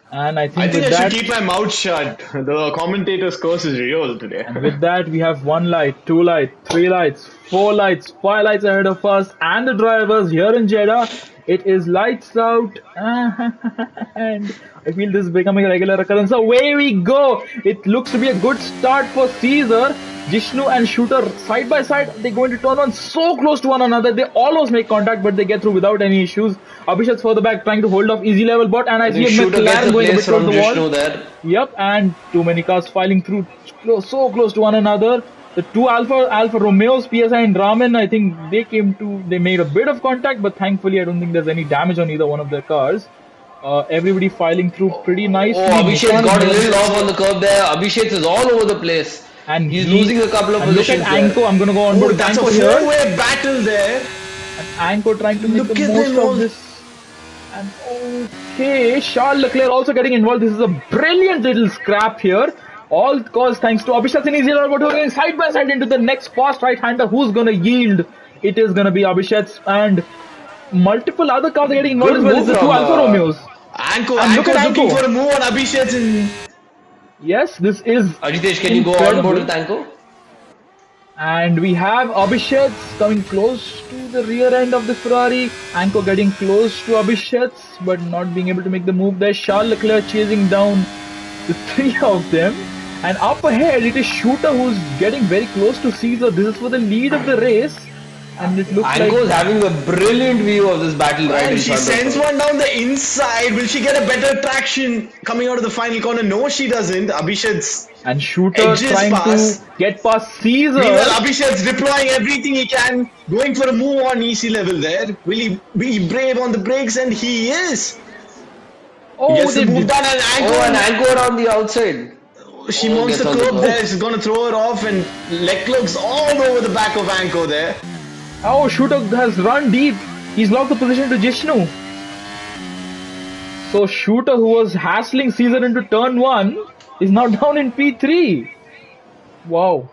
Speaker 1: And I
Speaker 3: I
Speaker 1: think
Speaker 3: think
Speaker 1: with
Speaker 3: I should
Speaker 1: that,
Speaker 3: keep my mouth shut. The commentator's curse is real today.
Speaker 1: and with that, we have 1 light, 2 light, 3 lights, 4 lights, 5 lights ahead of us, and the drivers here in Jeddah. It is lights out, and I feel this is becoming a regular occurrence. Away we go. It looks to be a good start for Caesar. Jishnu and Shooter side by side. They're going to turn on so close to one another. They almost make contact, but they get through without any issues. Abhishek's further back trying to hold off easy level bot, and I see
Speaker 2: The
Speaker 1: a
Speaker 2: shooter gets
Speaker 1: McLaren
Speaker 2: a
Speaker 1: going a bit
Speaker 2: place
Speaker 1: towards
Speaker 2: from
Speaker 1: the wall.
Speaker 2: Jishnu there.
Speaker 1: Yep, and too many cars filing through so close to one another. The two Alfa Romeos, PSI and Ramen, I think they made a bit of contact, but thankfully I don't think there's any damage on either one of their cars. Everybody filing through pretty nicely.
Speaker 2: Oh, Abhishek
Speaker 1: Nissan
Speaker 2: got a
Speaker 1: here.
Speaker 2: little off on the curb there. Abhishek is all over the place.
Speaker 1: And
Speaker 2: He's losing a couple of
Speaker 1: and look at
Speaker 2: positions there.
Speaker 1: Anko. I'm gonna go on
Speaker 3: Oh,
Speaker 1: board
Speaker 3: that's a
Speaker 1: Anko here.
Speaker 3: four-way battle there.
Speaker 1: Anko trying to make
Speaker 3: Look
Speaker 1: the
Speaker 3: at
Speaker 1: most
Speaker 3: them all.
Speaker 1: of this. And okay, Charles Leclerc also getting involved. This is a brilliant little scrap here. All cause thanks to Abhishek and Easy Level, but we're going side by side into the next fast right-hander. Who's gonna yield? It is gonna be Abhishek, and multiple other cars are getting involved
Speaker 2: Good
Speaker 1: as well.
Speaker 2: move
Speaker 1: It's the two
Speaker 2: from,
Speaker 1: Alfa Romeos.
Speaker 3: Anko,
Speaker 1: And look at
Speaker 3: Anko's looking
Speaker 1: Anko.
Speaker 3: for a move on Abhishek's and
Speaker 1: Yes, this is
Speaker 2: Ajitesh, can you go on
Speaker 1: incredible.
Speaker 2: board with Anko?
Speaker 1: And we have Abhishek coming close to the rear end of the Ferrari. Anko getting close to Abhishek, but not being able to make the move there. Charles Leclerc chasing down the three of them. And up ahead, it is Shooter who's getting very close to Caesar. This is for the lead of the race. And it looks
Speaker 2: Anko is
Speaker 1: like...
Speaker 2: having a brilliant view of this battle right in
Speaker 3: and she
Speaker 2: front
Speaker 3: sends
Speaker 2: of her.
Speaker 3: one down the inside. Will she get a better traction coming out of the final corner? No, she doesn't. Abhishek's
Speaker 1: And Shooter
Speaker 3: edges
Speaker 1: trying
Speaker 3: pass.
Speaker 1: to get past Caesar.
Speaker 3: Meanwhile, Abhishek's deploying everything he can, going for a move on EC level there. Will he be brave on the brakes? And he is.
Speaker 1: Oh,
Speaker 3: Gets the
Speaker 1: they
Speaker 3: move
Speaker 1: did.
Speaker 3: done, and
Speaker 2: Oh, and
Speaker 3: Anko,
Speaker 2: Anko on the outside.
Speaker 3: she
Speaker 2: Oh,
Speaker 3: mounts the
Speaker 2: gets on the
Speaker 3: curb
Speaker 2: curb.
Speaker 3: there. She's going to throw it off, and Leclerc's all over the back of Anko there.
Speaker 1: Oh, Shooter has run deep. He's locked the position to Jishnu. So Shooter, who was hassling Caesar into turn 1, is now down in P3. Wow.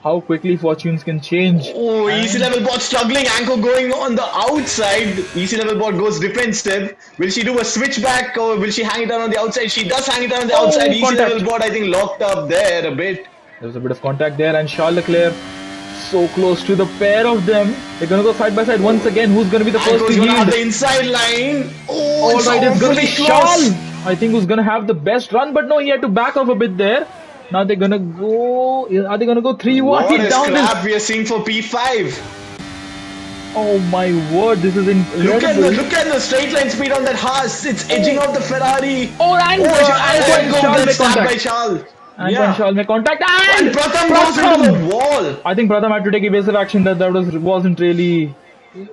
Speaker 1: How quickly fortunes can change.
Speaker 3: Oh, EC level bot struggling. Anko going on the outside. EC level bot goes defensive. Will she do a switchback or will she hang it down on the outside? She does hang it down on the outside. EC
Speaker 1: Contact.
Speaker 3: level bot, I think, locked up there a bit.
Speaker 1: There's a bit of contact there, and Charles Leclerc so close to the pair of them. They're gonna go side by side once again. Who's gonna be the first
Speaker 3: Anko's
Speaker 1: to
Speaker 3: going to have
Speaker 1: yield?
Speaker 3: the inside line. Oh, it's
Speaker 1: Alright, it's gonna be
Speaker 3: awfully
Speaker 1: Charles.
Speaker 3: close.
Speaker 1: I think who's gonna have the best run, but no, he had to back off a bit there. Now they're gonna go. Are they gonna go 3
Speaker 3: What
Speaker 1: wide
Speaker 3: a
Speaker 1: down this?
Speaker 3: scrap we are seeing for P5.
Speaker 1: Oh my word, this is incredible.
Speaker 3: Look at the straight line speed on that Haas. It's edging out the Ferrari.
Speaker 1: Oh, and
Speaker 3: Anko
Speaker 1: Charles
Speaker 3: gets
Speaker 1: make
Speaker 3: stabbed by
Speaker 1: contact.
Speaker 3: Charles.
Speaker 1: And
Speaker 3: Yeah.
Speaker 1: Charles make contact. And
Speaker 3: And Pratham goes into the wall.
Speaker 1: I think Pratham had to take evasive action. That wasn't really.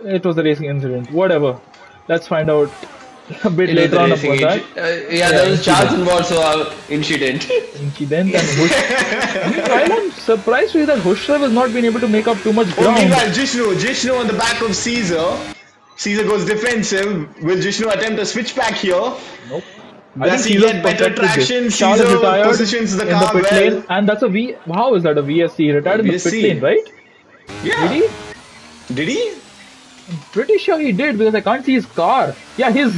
Speaker 1: It was a racing incident. Whatever. Let's find out a bit
Speaker 2: It was
Speaker 1: later
Speaker 2: the
Speaker 1: on
Speaker 2: racing
Speaker 1: about that.
Speaker 2: yeah, there was Charles involved, so incident.
Speaker 1: Incident and Hush. Meanwhile, I'm surprised to see that Hushrev has not been able to make up too much
Speaker 3: Oh,
Speaker 1: ground.
Speaker 3: meanwhile, Jishnu on the back of Caesar. Caesar goes defensive. Will Jishnu attempt a switchback here?
Speaker 1: Nope.
Speaker 3: Does he
Speaker 1: Caesar's
Speaker 3: get better
Speaker 1: perfected this.
Speaker 3: traction?
Speaker 1: Charles is
Speaker 3: Caesar
Speaker 1: retired
Speaker 3: positions the
Speaker 1: in the
Speaker 3: car
Speaker 1: pit
Speaker 3: well.
Speaker 1: lane, and that's a V. How is that a VSC? He retired in the pit
Speaker 3: VSC.
Speaker 1: lane, right?
Speaker 3: Yeah.
Speaker 1: Did he?
Speaker 3: Did he?
Speaker 1: Pretty sure he did because I can't see his car. Yeah, his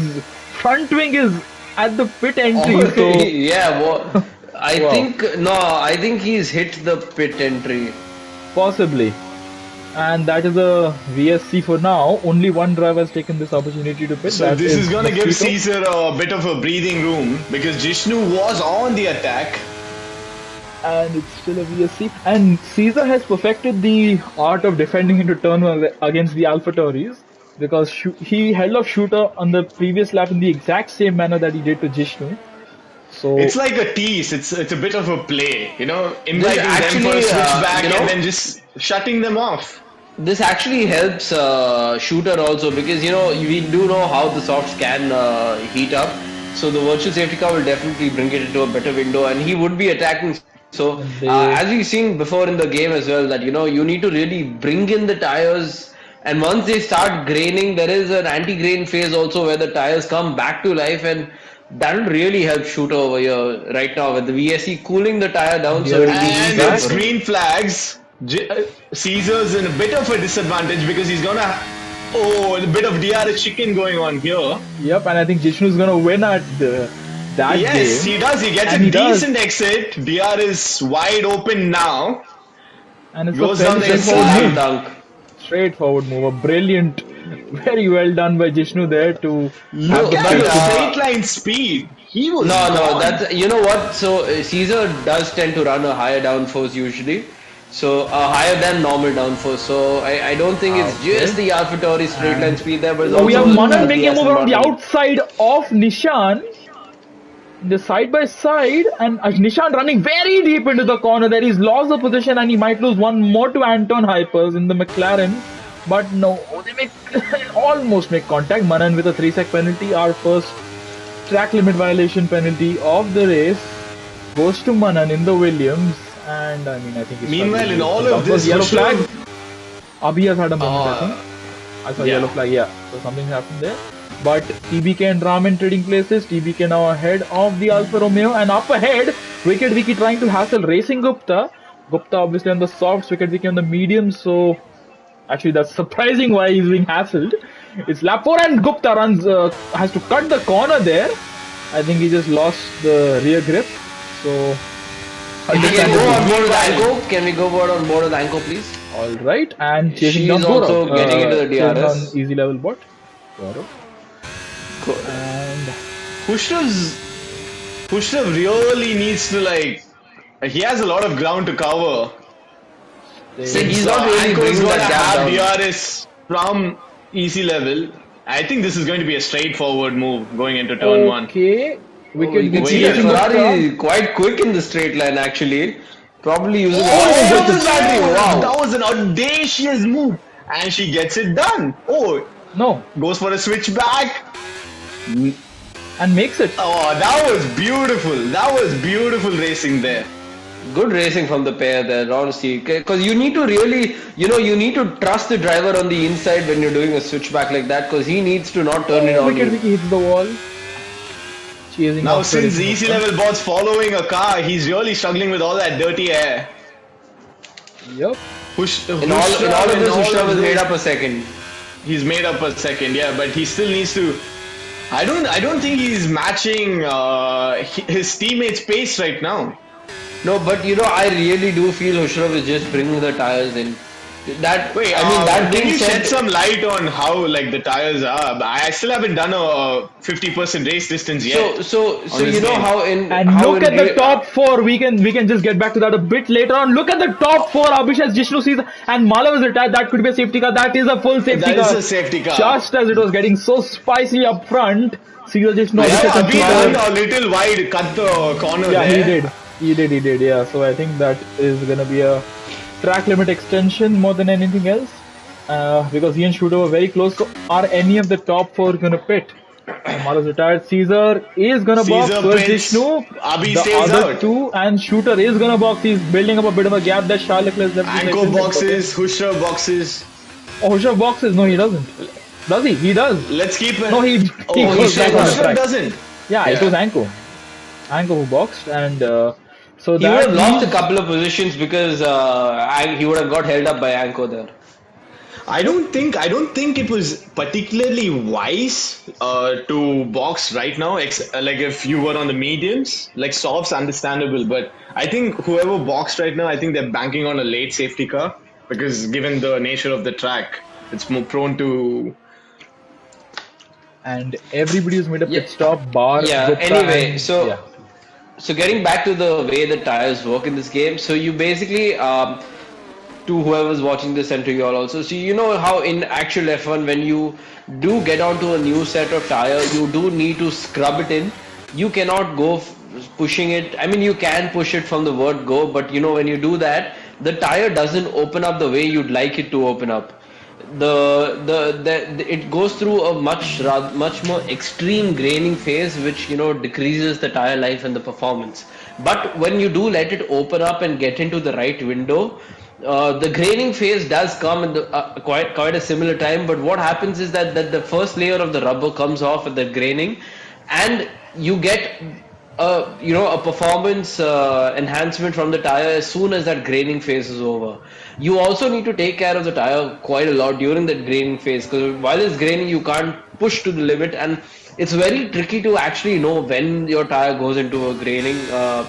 Speaker 1: front wing is at the pit entry. So
Speaker 2: yeah, well, I
Speaker 1: Wow.
Speaker 2: think he's hit the pit entry.
Speaker 1: possibly. And that is a VSC for now. Only one driver has taken this opportunity to pit.
Speaker 3: So
Speaker 1: That
Speaker 3: this is going to give
Speaker 1: Mosquito.
Speaker 3: Caesar a bit of a breathing room because Jishnu was on the attack.
Speaker 1: And it's still a VSC. And Caesar has perfected the art of defending into turn 1 against the Alpha Tauris because he held off Shooter on the previous lap in the exact same manner that he did to Jishnu. So
Speaker 3: It's like a tease. It's a bit of a play, inviting them for a
Speaker 2: actually,
Speaker 3: switchback
Speaker 2: you know-
Speaker 3: and then just shutting them off.
Speaker 2: This actually helps Shooter also because we do know how the softs can heat up. So the virtual safety car will definitely bring it into a better window, and he would be attacking. So as we've seen before in the game as well, that you need to really bring in the tires, and once they start graining, there is an anti-grain phase also where the tires come back to life, and that will really help Shooter over here right now with the VSC cooling the tire down. So it'll be
Speaker 3: And
Speaker 2: easier
Speaker 3: it's
Speaker 2: for him.
Speaker 3: green flags. Caesar's in a bit of a disadvantage because he's gonna. Oh, a bit of DRS chicken going on here.
Speaker 1: Yep, and I think Jishnu is gonna win at that
Speaker 3: Yes,
Speaker 1: game.
Speaker 3: he does. He gets
Speaker 1: And
Speaker 3: a
Speaker 1: he does.
Speaker 3: decent exit. DR is wide open now.
Speaker 1: And it's
Speaker 3: Goes
Speaker 1: a
Speaker 3: down
Speaker 1: fairly
Speaker 3: the
Speaker 1: straightforward
Speaker 3: inside.
Speaker 1: move.
Speaker 2: Dunk.
Speaker 1: Straightforward move. A brilliant, very well done by Jishnu there to
Speaker 3: Look
Speaker 1: have the
Speaker 3: at
Speaker 2: but,
Speaker 3: the
Speaker 1: patience.
Speaker 3: straight line speed. He was
Speaker 2: No,
Speaker 3: gone.
Speaker 2: that's you know what. So Caesar does tend to run a higher downforce usually, so higher than normal downforce. So I don't think it's
Speaker 1: Okay.
Speaker 2: just the AlphaTauri straight line speed there, but it's
Speaker 1: So we have
Speaker 2: also
Speaker 1: Manan
Speaker 2: the
Speaker 1: making a move
Speaker 2: Aston
Speaker 1: on the
Speaker 2: Martin.
Speaker 1: outside of Nishan. The side by side, and Nishan running very deep into the corner there. He's lost the position and he might lose one more to Anton Hypers in the McLaren. But no, they make almost make contact. Manan with a 3-sec penalty. Our first track limit violation penalty of the race goes to Manan in the Williams. And I mean, I think he's
Speaker 3: Meanwhile,
Speaker 1: struggling
Speaker 3: in
Speaker 1: with
Speaker 3: all
Speaker 1: the
Speaker 3: of this,
Speaker 1: yellow flag.
Speaker 3: Hushro-
Speaker 1: Abhi has had a moment, I think. I saw
Speaker 3: yeah.
Speaker 1: yellow flag, yeah. So something happened there. But TBK and Ramen trading places. TBK now ahead of the Alfa Romeo. And up ahead, Wicked Vicky trying to hassle Racing Gupta. Gupta obviously on the softs, Wicked Vicky on the mediums. So actually that's surprising why he's being hassled. It's lap 4 and Gupta runs, has to cut the corner there. I think he just lost the rear grip. So
Speaker 2: Can we go on
Speaker 1: understandably.
Speaker 2: board with Anko? Can we go on board with Anko, please?
Speaker 1: Alright, and chasing
Speaker 2: She's
Speaker 1: down
Speaker 2: also
Speaker 1: Gaurav.
Speaker 2: getting into the
Speaker 1: Chasing
Speaker 2: DRS.
Speaker 1: down easy level bot. Gaurav. And
Speaker 3: Pushrav really needs to he has a lot of ground to cover.
Speaker 2: So he's not really
Speaker 3: Anko's
Speaker 2: bringing
Speaker 3: gonna
Speaker 2: that gap
Speaker 3: have
Speaker 2: down.
Speaker 3: DRS from easy level. I think this is going to be a straightforward move going into turn 1.
Speaker 1: Okay.
Speaker 2: Oh, you
Speaker 1: Wicked
Speaker 2: can see
Speaker 1: Vicky
Speaker 2: that
Speaker 1: chasing
Speaker 2: Ferrari
Speaker 1: Gupta.
Speaker 2: quite quick in the straight line actually. Probably using
Speaker 3: Oh,
Speaker 2: one of his battery. Wow.
Speaker 3: that was an audacious move. And she gets it done. Oh,
Speaker 1: No,
Speaker 3: goes for a switchback.
Speaker 1: and makes it.
Speaker 3: Oh, that was beautiful. That was beautiful racing there.
Speaker 2: Good racing from the pair there, honestly. Because you need to really, you need to trust the driver on the inside when you're doing a switchback like that. Because he needs to not turn it on
Speaker 1: Wicked
Speaker 2: you.
Speaker 1: Vicky hits the wall. Chasing
Speaker 3: Now,
Speaker 1: after
Speaker 3: since
Speaker 1: Racing
Speaker 3: easy
Speaker 1: Gupta.
Speaker 3: level bot's following a car, he's really struggling with all that dirty air.
Speaker 1: Yep.
Speaker 2: In all of this, Usha was made up a second.
Speaker 3: He's made up a second, yeah, but he still needs to. I don't think he's matching his teammates' pace right now.
Speaker 2: No, but I really do feel Hushrov is just bringing the tires in. That
Speaker 3: Wait,
Speaker 2: that
Speaker 3: can
Speaker 2: being
Speaker 3: you
Speaker 2: said,
Speaker 3: shed some light on how the tires are? I still haven't done a 50% race distance yet.
Speaker 2: so
Speaker 3: on this
Speaker 2: you know
Speaker 3: game.
Speaker 2: how in
Speaker 1: And
Speaker 2: how
Speaker 1: look
Speaker 2: in
Speaker 1: at the
Speaker 2: ra-
Speaker 1: top 4. We can just get back to that a bit later on. Look at the top 4. Abhishek, Jishnu sees, and Malav is retired. That could be a safety car. That is a full safety
Speaker 3: That
Speaker 1: car.
Speaker 3: is a safety car.
Speaker 1: Just as it was getting so spicy up front, Caesar Jishnu.
Speaker 3: Yeah,
Speaker 1: Abhishek and
Speaker 3: Abhi
Speaker 1: Shooter.
Speaker 3: turned a little wide, cut the corner
Speaker 1: Yeah,
Speaker 3: there.
Speaker 1: he did, yeah. So I think that is gonna be a track limit extension more than anything else. Because he and Shooter were very close. So are any of the top 4 gonna pit? Malav's retired. Caesar is gonna box.
Speaker 3: Caesar
Speaker 1: So is
Speaker 3: pits.
Speaker 1: Jishnu.
Speaker 3: Abhi
Speaker 1: The
Speaker 3: stays
Speaker 1: other
Speaker 3: out.
Speaker 1: 2 and Shooter is gonna box. He's building up a bit of a gap. That Charles Leclerc left.
Speaker 3: Anko boxes, Hushra boxes.
Speaker 1: Oh, Husha boxes. No, he doesn't. Does he? He does.
Speaker 3: Let's keep it.
Speaker 1: No, he
Speaker 3: Oh,
Speaker 1: goes back on the
Speaker 3: Hushra
Speaker 1: track.
Speaker 3: doesn't.
Speaker 1: Yeah, it
Speaker 3: Yeah.
Speaker 1: was Anko. Anko who boxed, and so
Speaker 2: he would
Speaker 1: that
Speaker 2: have lost a
Speaker 1: leaves-
Speaker 2: couple of positions because he would have got held up by Anko there.
Speaker 3: I don't think it was particularly wise to box right now. Like if you were on the mediums, like softs, understandable. But I think whoever boxed right now, I think they're banking on a late safety car because given the nature of the track, it's more prone to.
Speaker 1: and everybody who's made a pit
Speaker 2: Yeah.
Speaker 1: stop. Bar.
Speaker 2: Yeah.
Speaker 1: Gupta
Speaker 2: Anyway,
Speaker 1: and-
Speaker 2: so
Speaker 1: yeah.
Speaker 2: so getting back to the way the tires work in this game, so you basically to whoever's watching this and to you all also, so you know how in actual F1 when you do get onto a new set of tire, you do need to scrub it in. You cannot go pushing it. I mean, you can push it from the word go, but when you do that, the tire doesn't open up the way you'd like it to open up. It goes through a much more extreme graining phase, which decreases the tire life and the performance. But when you do let it open up and get into the right window, the graining phase does come in the, quite a similar time. But what happens is that the first layer of the rubber comes off at the graining, and you get a performance enhancement from the tire as soon as that graining phase is over. You also need to take care of the tire quite a lot during that graining phase, because while it's graining, you can't push to the limit, and it's very tricky to actually know when your tire goes into a graining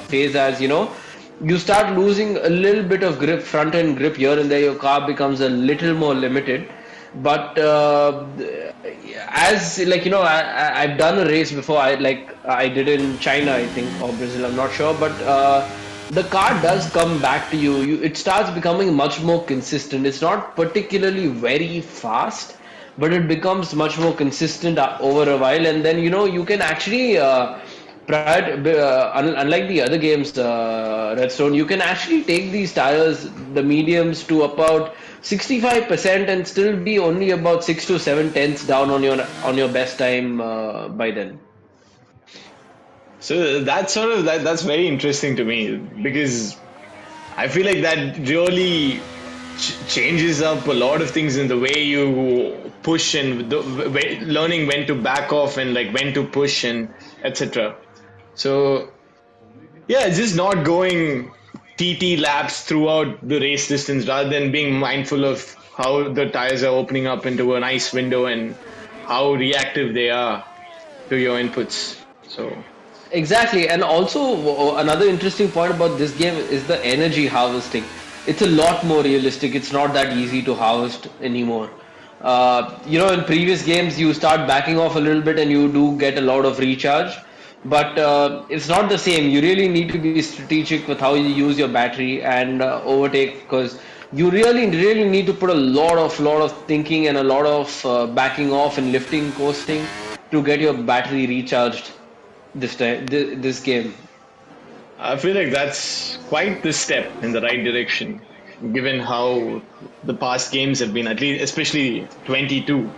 Speaker 2: phase. As you know, you start losing a little bit of grip, front end grip here and there. Your car becomes a little more limited. But as like I've done a race before. I did in China, I think, or Brazil, I'm not sure, but the car does come back to you. It starts becoming much more consistent. It's not particularly very fast, but it becomes much more consistent over a while, and then you can actually unlike the other games, Redstone, you can actually take these tires, the mediums, to about 65% and still be only about 6 to 7 tenths down on your best time by then.
Speaker 3: So that's very interesting to me, because I feel like that really changes up a lot of things in the way you push, and learning when to back off and like when to push and etc. So yeah, it's just not going TT laps throughout the race distance, rather than being mindful of how the tires are opening up into a nice window and how reactive they are to your inputs. So
Speaker 2: Exactly, and also another interesting point about this game is the energy harvesting. It's a lot more realistic. It's not that easy to harvest anymore. In previous games, you start backing off a little bit and you do get a lot of recharge, but it's not the same. You really need to be strategic with how you use your battery and overtake, because you really need to put a lot of thinking and a lot of backing off and lifting, coasting to get your battery recharged this game.
Speaker 3: I feel like that's quite the step in the right direction, given how the past games have been, at least, especially 22.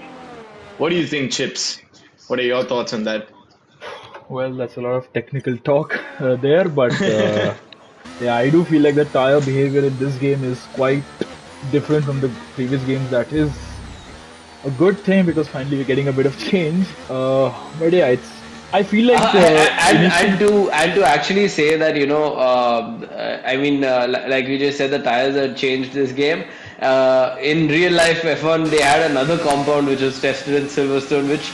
Speaker 3: What do you think, Chips? What are your thoughts on that?
Speaker 1: Well, that's a lot of technical talk there, but yeah, I do feel like the tire behavior in this game is quite different from the previous games. That is a good thing, because finally we're getting a bit of change. But yeah, I feel like
Speaker 2: and to actually say that like we just said, the tires have changed this game. In real life F1, they had another compound which was tested in Silverstone, which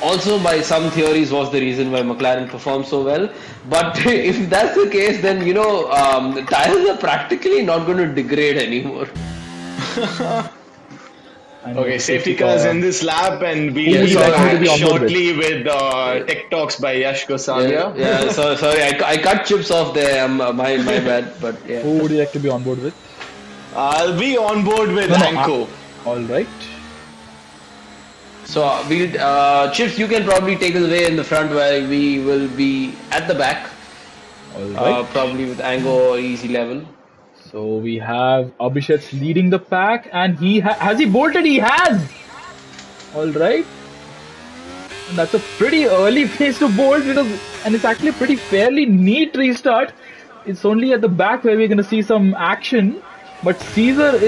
Speaker 2: also by some theories was the reason why McLaren performed so well. But if that's the case, then the tires are practically not going to degrade anymore.
Speaker 3: Okay, safety cars in this lap, and we'll
Speaker 1: would
Speaker 3: be
Speaker 1: you like me to be
Speaker 3: back
Speaker 1: on board with?
Speaker 3: shortly with Tech Talks by Yash Gosalia.
Speaker 2: So sorry, I cut Chips off there. My bad, but yeah.
Speaker 1: Who would you like to be on board with?
Speaker 3: I'll be on board with
Speaker 1: No, no,
Speaker 3: Anko.
Speaker 1: All right.
Speaker 2: So Chips, you can probably take us away in the front, while we will be at the back,
Speaker 1: All right.
Speaker 2: probably with Ango or easy level.
Speaker 1: So we have Abhishek's leading the pack, and has he bolted? He has. All right. And that's a pretty early phase to bolt, and it's actually a pretty fairly neat restart. It's only at the back where we're going to see some action. But Caesar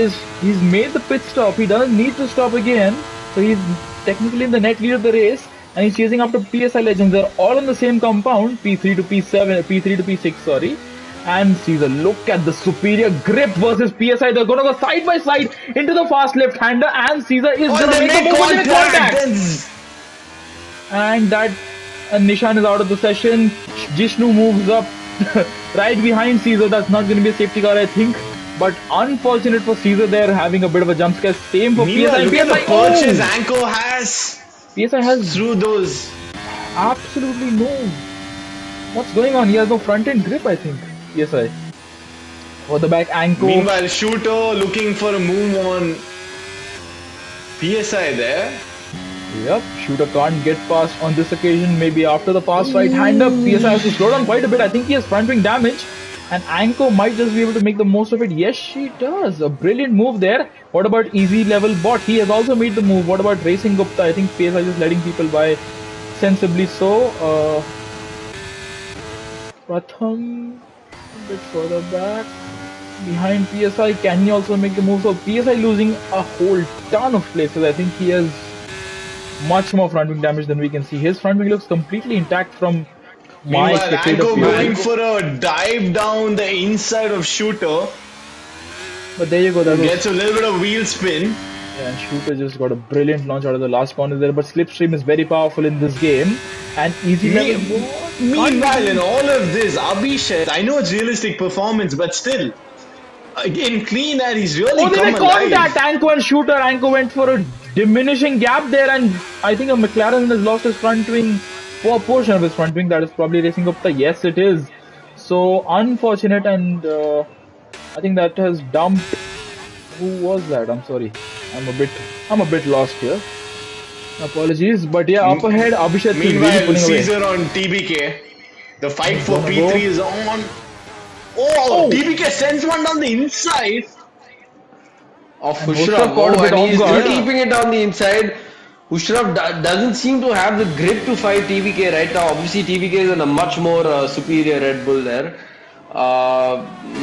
Speaker 1: he's made the pit stop. He doesn't need to stop again. So he's technically in the net lead of the race, and he's chasing after PSI Legends. They're all on the same compound, P3 to P7, P3 to P6, sorry. And Caesar, look at the superior grip versus PSI. They're going to go side by side into the fast left-hander, and Caesar is going to make a contact. And that Nishan is out of the session. Jishnu moves up right behind Caesar. That's not going to be a safety car, I think. But unfortunate for Caesar, they're having a bit of a jump scare. Same for PSI.
Speaker 3: Look at the purchase Anko has.
Speaker 1: PSI has
Speaker 3: through those.
Speaker 1: Absolutely no. What's going on? He has no front end grip, I think. PSI. For the back, Anko.
Speaker 3: Meanwhile, Shooter looking for a move on PSI there.
Speaker 1: Yep, Shooter can't get past on this occasion. Maybe after the fast right-hander, PSI has to slow down quite a bit. I think he has front wing damage, and Anko might just be able to make the most of it. Yes, she does. A brilliant move there. What about easy level bot? He has also made the move. What about Racing Gupta? I think PSI is just letting people by sensibly so. Pratham a bit further back. Behind PSI, can he also make the move? So PSI losing a whole ton of places. I think he has much more front wing damage than we can see. His front wing looks completely intact from my
Speaker 3: Meanwhile,
Speaker 1: spectator
Speaker 3: Anko
Speaker 1: fury.
Speaker 3: going for a dive down the inside of Shooter.
Speaker 1: But there you go. That was
Speaker 3: Gets a little bit of wheel spin.
Speaker 1: Yeah, and Shooter just got a brilliant launch out of the last corner there. But Slipstream is very powerful in this game. And easy level.
Speaker 3: Meanwhile, in all of this, Abhishek, I know it's realistic performance, but still, in clean air, he's really
Speaker 1: Oh, they
Speaker 3: come
Speaker 1: were
Speaker 3: alive.
Speaker 1: contact. Anko and Shooter. Anko went for a diminishing gap there. And I think a McLaren has lost his front wing. For a portion of his front wing. That is probably Racing Gupta. Yes, it is. So unfortunate. And I think that has dumped. Who was that? I'm sorry. I'm a bit lost here. Apologies, but yeah, up ahead, Abhishek is really
Speaker 3: Meanwhile,
Speaker 1: pulling away.
Speaker 3: Caesar on TBK. The fight for
Speaker 1: Gonna
Speaker 3: P3
Speaker 1: go.
Speaker 3: is on. Oh, TBK sends one down the inside.
Speaker 2: Of
Speaker 1: And
Speaker 2: Hushraf.
Speaker 1: Hushraf caught a
Speaker 2: Oh,
Speaker 1: bit
Speaker 2: and
Speaker 1: off
Speaker 2: he's still
Speaker 1: guard.
Speaker 2: keeping it on the inside. Hushraf doesn't seem to have the grip to fight TBK right now. Obviously, TBK is in a much more superior Red Bull there.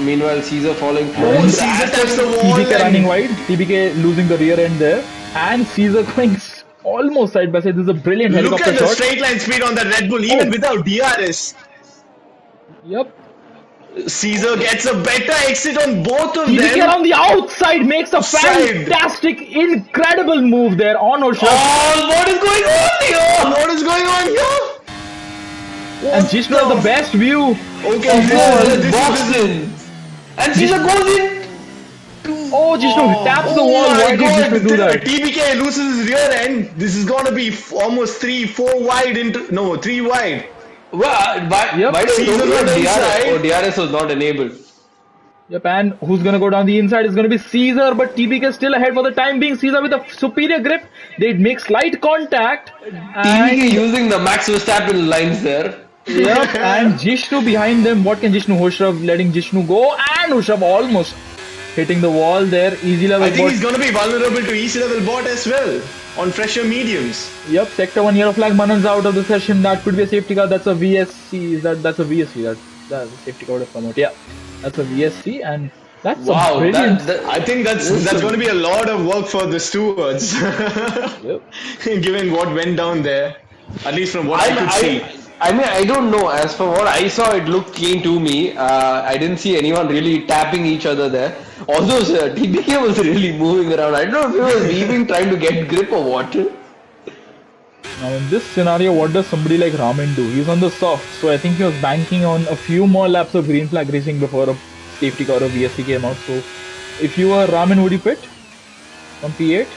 Speaker 2: Meanwhile, Caesar falling close.
Speaker 3: Oh, Caesar taps the wall.
Speaker 1: TBK
Speaker 3: and-
Speaker 1: running wide, TBK losing the rear end there, and Caesar going almost side by side. This is a brilliant
Speaker 3: Look
Speaker 1: helicopter
Speaker 3: at the
Speaker 1: shot.
Speaker 3: straight line speed on that Red Bull, even
Speaker 1: Oh.
Speaker 3: without DRS.
Speaker 1: Yep.
Speaker 3: Caesar gets a better exit on both of
Speaker 1: TBK
Speaker 3: them.
Speaker 1: on the outside makes a
Speaker 3: Side.
Speaker 1: fantastic, incredible move there on Oshraf.
Speaker 2: Oh, what is going on here?
Speaker 3: What is going on here?
Speaker 1: And Jishnu has the best view.
Speaker 3: Okay,
Speaker 1: Of
Speaker 3: this
Speaker 1: all,
Speaker 3: is- this is-
Speaker 2: Boston. And Caesar goes in.
Speaker 1: Oh, Jishnu taps the wall. Why did Jishnu do that?
Speaker 3: TBK loses his rear end. This is going to be almost 3-4 wide into no 3 wide.
Speaker 2: Well,
Speaker 1: Yep.
Speaker 2: why do you
Speaker 3: Caesar
Speaker 2: don't
Speaker 3: on the
Speaker 2: DRS?
Speaker 3: inside.
Speaker 2: Oh, DRS was not enabled.
Speaker 1: Yep, and who's gonna go down the inside is gonna be Caesar, but TBK is still ahead for the time being. Caesar with a superior grip. They make slight contact. And
Speaker 2: TBK using the Max Verstappen lines there.
Speaker 1: yep, and Jishnu behind them. What can Jishnu? Hushraf letting Jishnu go, and Hushraf almost hitting the wall there. Easy level.
Speaker 3: I think
Speaker 1: bot.
Speaker 3: he's going to be vulnerable to easy level bot as well on fresher mediums.
Speaker 1: Yep, sector 1 yellow flag. Manan's out of the session. That could be a safety car. That's a VSC. That's a VSC. That's a safety car would have come out. Yeah, that's a VSC, and that's
Speaker 2: Wow,
Speaker 1: a brilliant.
Speaker 3: I think that's going to be a lot of work for the stewards,
Speaker 1: Yep.
Speaker 3: given what went down there. At least from what I could see.
Speaker 2: I mean, I don't know. As for what I saw, it looked clean to me. I didn't see anyone really tapping each other there. Although TBK was really moving around. I don't know if he was weaving, trying to get grip or what.
Speaker 1: Now in this scenario, what does somebody like Ramin do? He's on the soft, so I think he was banking on a few more laps of green flag racing before a safety car or VSC came out. So if you were Ramin, would you pit on P8?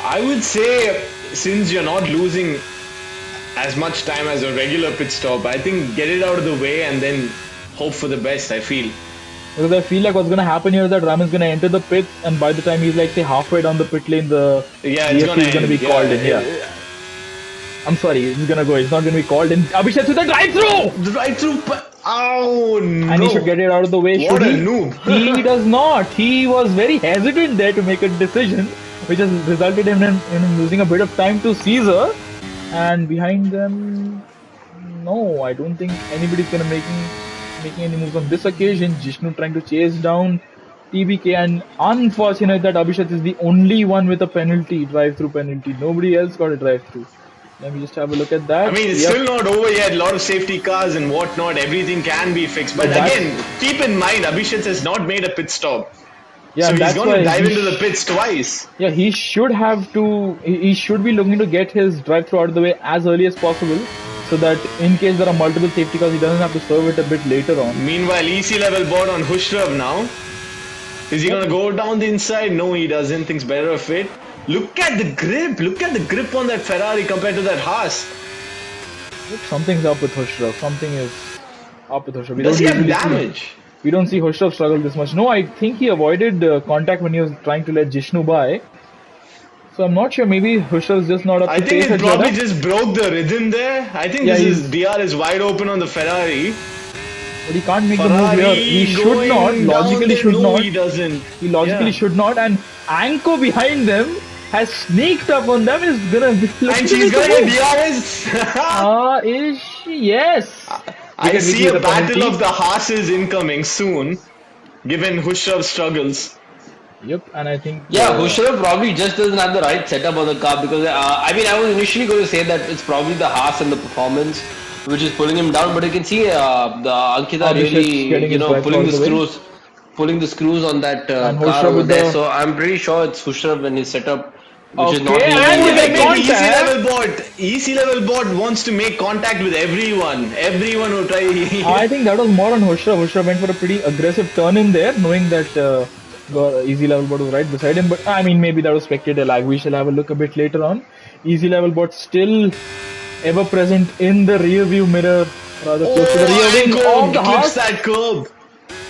Speaker 3: I would say, since you're not losing as much time as a regular pit stop, I think get it out of the way and then hope for the best, I feel.
Speaker 1: Because I feel like what's going to happen here is that Ramin's going to enter the pits, and by the time he's like say halfway down the pit lane, the
Speaker 3: Yeah, it's
Speaker 1: VSC is going to be
Speaker 3: end.
Speaker 1: called in. Yeah. I'm sorry, he's going to go. It's not going to be called in. Abhishek with the drive-through!
Speaker 3: Right through. Oh no!
Speaker 1: And he should get it out of the way.
Speaker 3: What
Speaker 1: Should
Speaker 3: a
Speaker 1: he?
Speaker 3: noob.
Speaker 1: He does not. He was very hesitant there to make a decision, which has resulted in him losing a bit of time to Caesar. And behind them, no, I don't think anybody's gonna making any moves on this occasion. Jishnu trying to chase down TBK, and unfortunate that Abhishek is the only one with a penalty, drive-through penalty. Nobody else got a drive-through. Let me just have a look at that.
Speaker 3: I mean, it's
Speaker 1: Yep.
Speaker 3: still not over yet. A lot of safety cars and whatnot. Everything can be fixed. But
Speaker 1: But that's-
Speaker 3: again, keep in mind, Abhishek has not made a pit stop.
Speaker 1: Yeah,
Speaker 3: so
Speaker 1: and
Speaker 3: he's
Speaker 1: that's
Speaker 3: going
Speaker 1: why
Speaker 3: to dive
Speaker 1: he
Speaker 3: into the pits twice.
Speaker 1: Yeah, he should have to. He should be looking to get his drive-through out of the way as early as possible, so that in case there are multiple safety cars, he doesn't have to serve it a bit later on.
Speaker 3: Meanwhile, EC level board on Hushraf now. Is he going to go down the inside? No, he doesn't. Thinks better of it. Look at the grip. Look at the grip on that Ferrari compared to that Haas.
Speaker 1: Something's up with Hushraf. Something is up with Hushraf.
Speaker 3: Does he have
Speaker 1: usually
Speaker 3: damage?
Speaker 1: we don't see Hushraf struggle this much. No, I think he avoided contact when he was trying to let Jishnu by. So I'm not sure. Maybe Hushraf's just not up
Speaker 3: I
Speaker 1: to
Speaker 3: think
Speaker 1: pace
Speaker 3: it
Speaker 1: at
Speaker 3: probably
Speaker 1: Jeddah.
Speaker 3: just broke the rhythm there. I think
Speaker 1: Yeah,
Speaker 3: this is DR is wide open on the Ferrari.
Speaker 1: But he can't make the move here. He should
Speaker 3: going
Speaker 1: not.
Speaker 3: down
Speaker 1: Logically
Speaker 3: there.
Speaker 1: should
Speaker 3: No,
Speaker 1: not.
Speaker 3: he doesn't.
Speaker 1: He logically
Speaker 3: Yeah.
Speaker 1: should not. And Anko behind them has sneaked up on them. Is gonna be
Speaker 3: And she's going to DRS.
Speaker 1: Is she? Yes.
Speaker 3: I see a
Speaker 1: the
Speaker 3: battle
Speaker 1: penalty.
Speaker 3: of the Haas's incoming soon, given Hushraf's struggles.
Speaker 1: Yep, and I think
Speaker 2: Yeah, Hushraf probably just doesn't have the right setup on the car because I mean I was initially going to say that it's probably the Haas and the performance, which is pulling him down. But you can see the Ankita
Speaker 1: Abhishek's
Speaker 2: really,
Speaker 1: getting his rifle
Speaker 2: pulling
Speaker 1: out
Speaker 2: the
Speaker 1: of the way.
Speaker 2: screws, on that
Speaker 1: And
Speaker 2: car
Speaker 1: Hushra
Speaker 2: over
Speaker 1: with
Speaker 2: there.
Speaker 1: the...
Speaker 2: So I'm pretty sure it's Hushrav and his setup, which is not
Speaker 1: Okay,
Speaker 2: really.
Speaker 1: and
Speaker 3: Oh,
Speaker 1: they
Speaker 3: wait,
Speaker 1: make
Speaker 3: wait, easy
Speaker 1: contact.
Speaker 3: level bot. Easy level bot wants to make contact with everyone. Everyone who try.
Speaker 1: I think that was more on Hushra. Hushra went for a pretty aggressive turn in there, knowing that Easy Level Bot was right beside him. But I mean, maybe that was spectator lag. We shall have a look a bit later on. Easy Level Bot still ever present in the rear view mirror, rather close to the rear
Speaker 3: Oh,
Speaker 1: wing of the
Speaker 3: Anko clips
Speaker 1: house.
Speaker 3: that curb.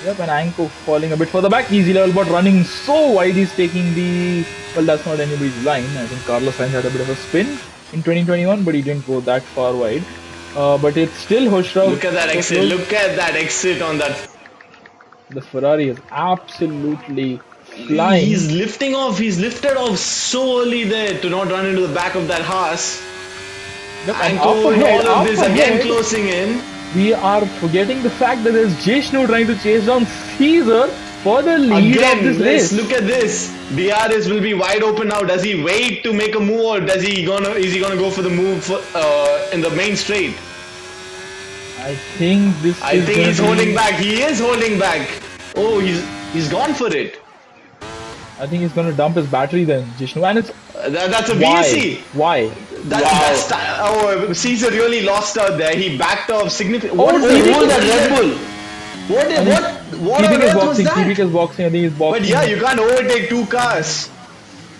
Speaker 1: Yep, and Anko falling a bit further back. Easy Level Bot running so wide, he's taking the... Well, that's not anybody's line. I think Carlos Sainz had a bit of a spin in 2021, but he didn't go that far wide. But it's still Hushra.
Speaker 3: Look at that
Speaker 1: so
Speaker 3: exit.
Speaker 1: close.
Speaker 3: Look at that exit on that.
Speaker 1: The Ferrari is absolutely
Speaker 3: He's
Speaker 1: flying.
Speaker 3: lifting off. He's lifted off so early there to not run into the back of that Haas.
Speaker 1: Yep, and
Speaker 3: Anko
Speaker 1: up
Speaker 3: with
Speaker 1: ahead,
Speaker 3: all of
Speaker 1: up
Speaker 3: this again
Speaker 1: ahead,
Speaker 3: closing in.
Speaker 1: we are forgetting the fact that there's Jishnu trying to chase down Caesar for the lead of this
Speaker 3: Again, let's
Speaker 1: race.
Speaker 3: look at this. DRS will be wide open now. Does he wait to make a move, or is he gonna go for the move in the main straight?
Speaker 1: I think this
Speaker 3: I
Speaker 1: is
Speaker 3: think
Speaker 1: gonna
Speaker 3: he's
Speaker 1: be...
Speaker 3: holding back. He is holding back. Oh, he's gone for it.
Speaker 1: I think he's going to dump his battery then, Jishnu. And it's...
Speaker 3: That's a
Speaker 1: Why?
Speaker 3: VSC.
Speaker 1: Why?
Speaker 3: Caesar really lost out there. He backed off significantly.
Speaker 1: Oh,
Speaker 3: What
Speaker 1: TBK
Speaker 3: was
Speaker 2: that Red Bull?
Speaker 3: What on
Speaker 1: TBK is
Speaker 3: earth was
Speaker 1: boxing.
Speaker 3: that?
Speaker 1: TBK is boxing. I think he's boxing.
Speaker 3: But yeah, you can't overtake two cars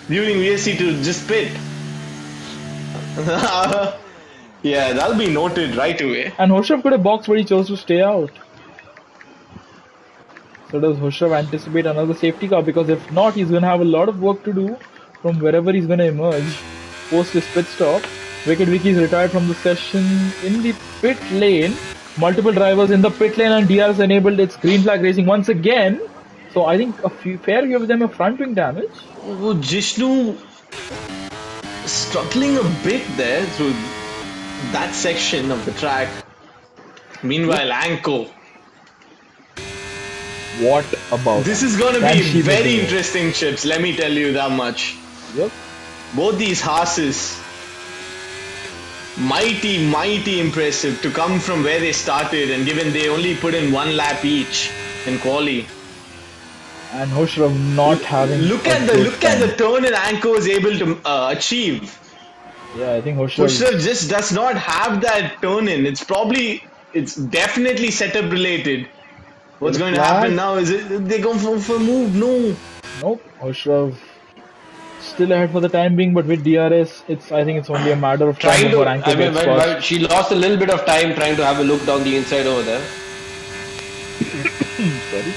Speaker 3: during VSC to just pit. Yeah, that'll be noted right away.
Speaker 1: And Hushrav could have boxed, but he chose to stay out. So does Hushrav anticipate another safety car? Because if not, he's going to have a lot of work to do from wherever he's going to emerge post his pit stop. Wicked Vicky is retired from the session in the pit lane. Multiple drivers in the pit lane, and DRS enabled its green flag racing once again. So I think fair few of them have front wing damage.
Speaker 3: Oh, Jishnu struggling a bit there through that section of the track. Meanwhile, Anko.
Speaker 1: What about
Speaker 3: This is going to
Speaker 1: Can
Speaker 3: be
Speaker 1: she
Speaker 3: very
Speaker 1: do it?
Speaker 3: interesting, Chips. Let me tell you that much.
Speaker 1: Yep.
Speaker 3: Both these horses, mighty impressive to come from where they started, and given they only put in one lap each in quali.
Speaker 1: And Hushrav not having.
Speaker 3: Look
Speaker 1: a
Speaker 3: at
Speaker 1: good time.
Speaker 3: the turn that Anko is able to achieve.
Speaker 1: Yeah, I think Hushrav.
Speaker 3: Hushrav just does not have that turn in. It's definitely setup related. What's going to happen now is they're going for a move. No.
Speaker 1: Nope. Hushrav still ahead for the time being, but with DRS, I think it's only a matter of time
Speaker 2: Trying to,
Speaker 1: before Anko
Speaker 2: I mean,
Speaker 1: gets past.
Speaker 2: well, she lost a little bit of time trying to have a look down the inside over there.
Speaker 1: Sorry.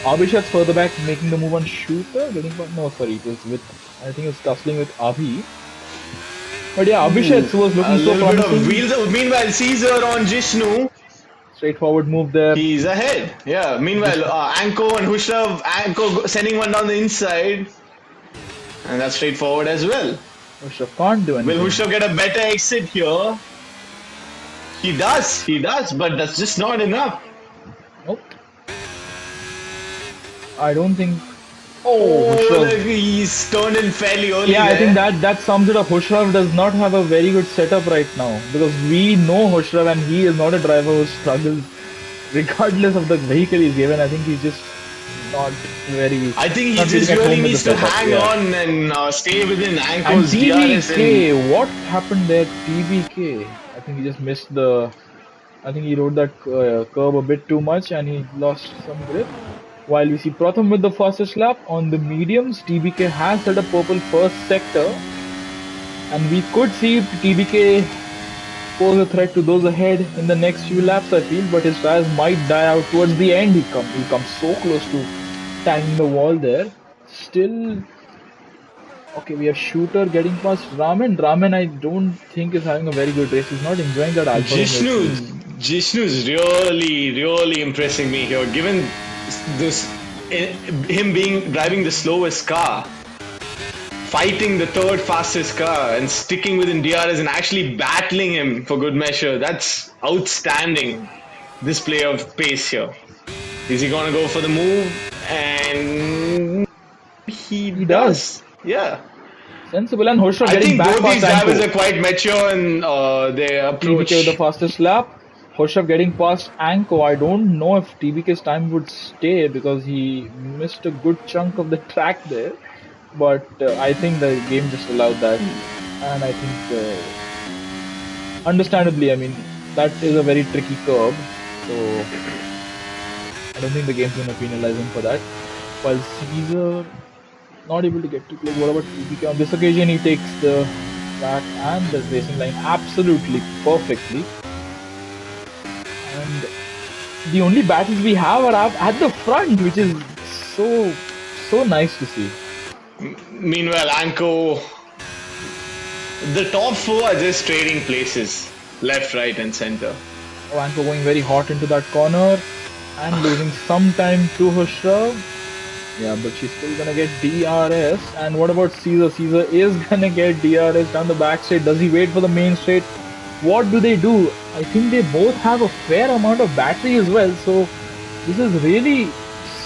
Speaker 1: Abhishek's further back, making the move on Shooter. No, sorry, it was with. I think it's tussling with Abhi. But yeah, Abhishek was
Speaker 3: A
Speaker 1: looking so
Speaker 3: little bit of
Speaker 1: promising.
Speaker 3: wheels. Meanwhile, Caesar on Jishnu.
Speaker 1: Straightforward move there.
Speaker 3: He's ahead. Yeah. Meanwhile, Anko and Hushrav. Anko sending one down the inside. And that's straightforward as well.
Speaker 1: Hushrav can't do anything.
Speaker 3: Will Hushrav get a better exit here? He does, but that's just not enough.
Speaker 1: Nope. I don't think.
Speaker 3: Oh,
Speaker 1: Hushrav.
Speaker 3: look, he's turned in fairly early.
Speaker 1: Yeah, I
Speaker 3: there.
Speaker 1: think that sums it up. Hushrav does not have a very good setup right now because we know Hushrav and he is not a driver who struggles regardless of the vehicle he's given. I think he's just not very.
Speaker 3: I think he
Speaker 1: not
Speaker 3: just
Speaker 1: feeling at
Speaker 3: really
Speaker 1: home with
Speaker 3: needs
Speaker 1: the
Speaker 3: to
Speaker 1: setup,
Speaker 3: hang
Speaker 1: yeah.
Speaker 3: on and stay within
Speaker 1: And
Speaker 3: Anko's DRS.
Speaker 1: TBK, what happened there? TBK, I think he just missed the. I think he rode that curve a bit too much and he lost some grip. While we see Pratham with the fastest lap on the mediums, TBK has set a purple first sector, and we could see TBK pose a threat to those ahead in the next few laps, I feel, but his tires might die out towards the end. He comes so close to tagging the wall there. Still, okay, we have Shooter getting past Raman. Raman, I don't think is having a very good race. He's not enjoying that Alpha.
Speaker 3: Jishnu's really impressing me here. Given this, him driving the slowest car, fighting the third fastest car, and sticking within DRS and actually battling him for good measure. That's outstanding display of pace here. Is he gonna go for the move? And he does. Yeah.
Speaker 1: Sensible, and Hoshra
Speaker 3: I
Speaker 1: getting
Speaker 3: think
Speaker 1: back
Speaker 3: both
Speaker 1: past
Speaker 3: these drivers
Speaker 1: Anko.
Speaker 3: are quite mature in their approach.
Speaker 1: TBK with the fastest lap. Hoshra getting past Anko. I don't know if TBK's time would stay because he missed a good chunk of the track there. But I think the game just allowed that. And I think, understandably, I mean, that is a very tricky curb. So I don't think the game's going to penalize him for that. While Caesar not able to get too close. What about TBK? On this occasion, he takes the track and the racing line absolutely perfectly. And the only battles we have are at the front, which is so nice to see.
Speaker 3: Meanwhile, Anko, the top four are just trading places, left, right, and center.
Speaker 1: Oh, Anko going very hot into that corner and losing some time to Hushra. Yeah, but she's still gonna get DRS. And what about Caesar? Caesar is gonna get DRS down the back straight. Does he wait for the main straight? What do they do? I think they both have a fair amount of battery as well. So this is really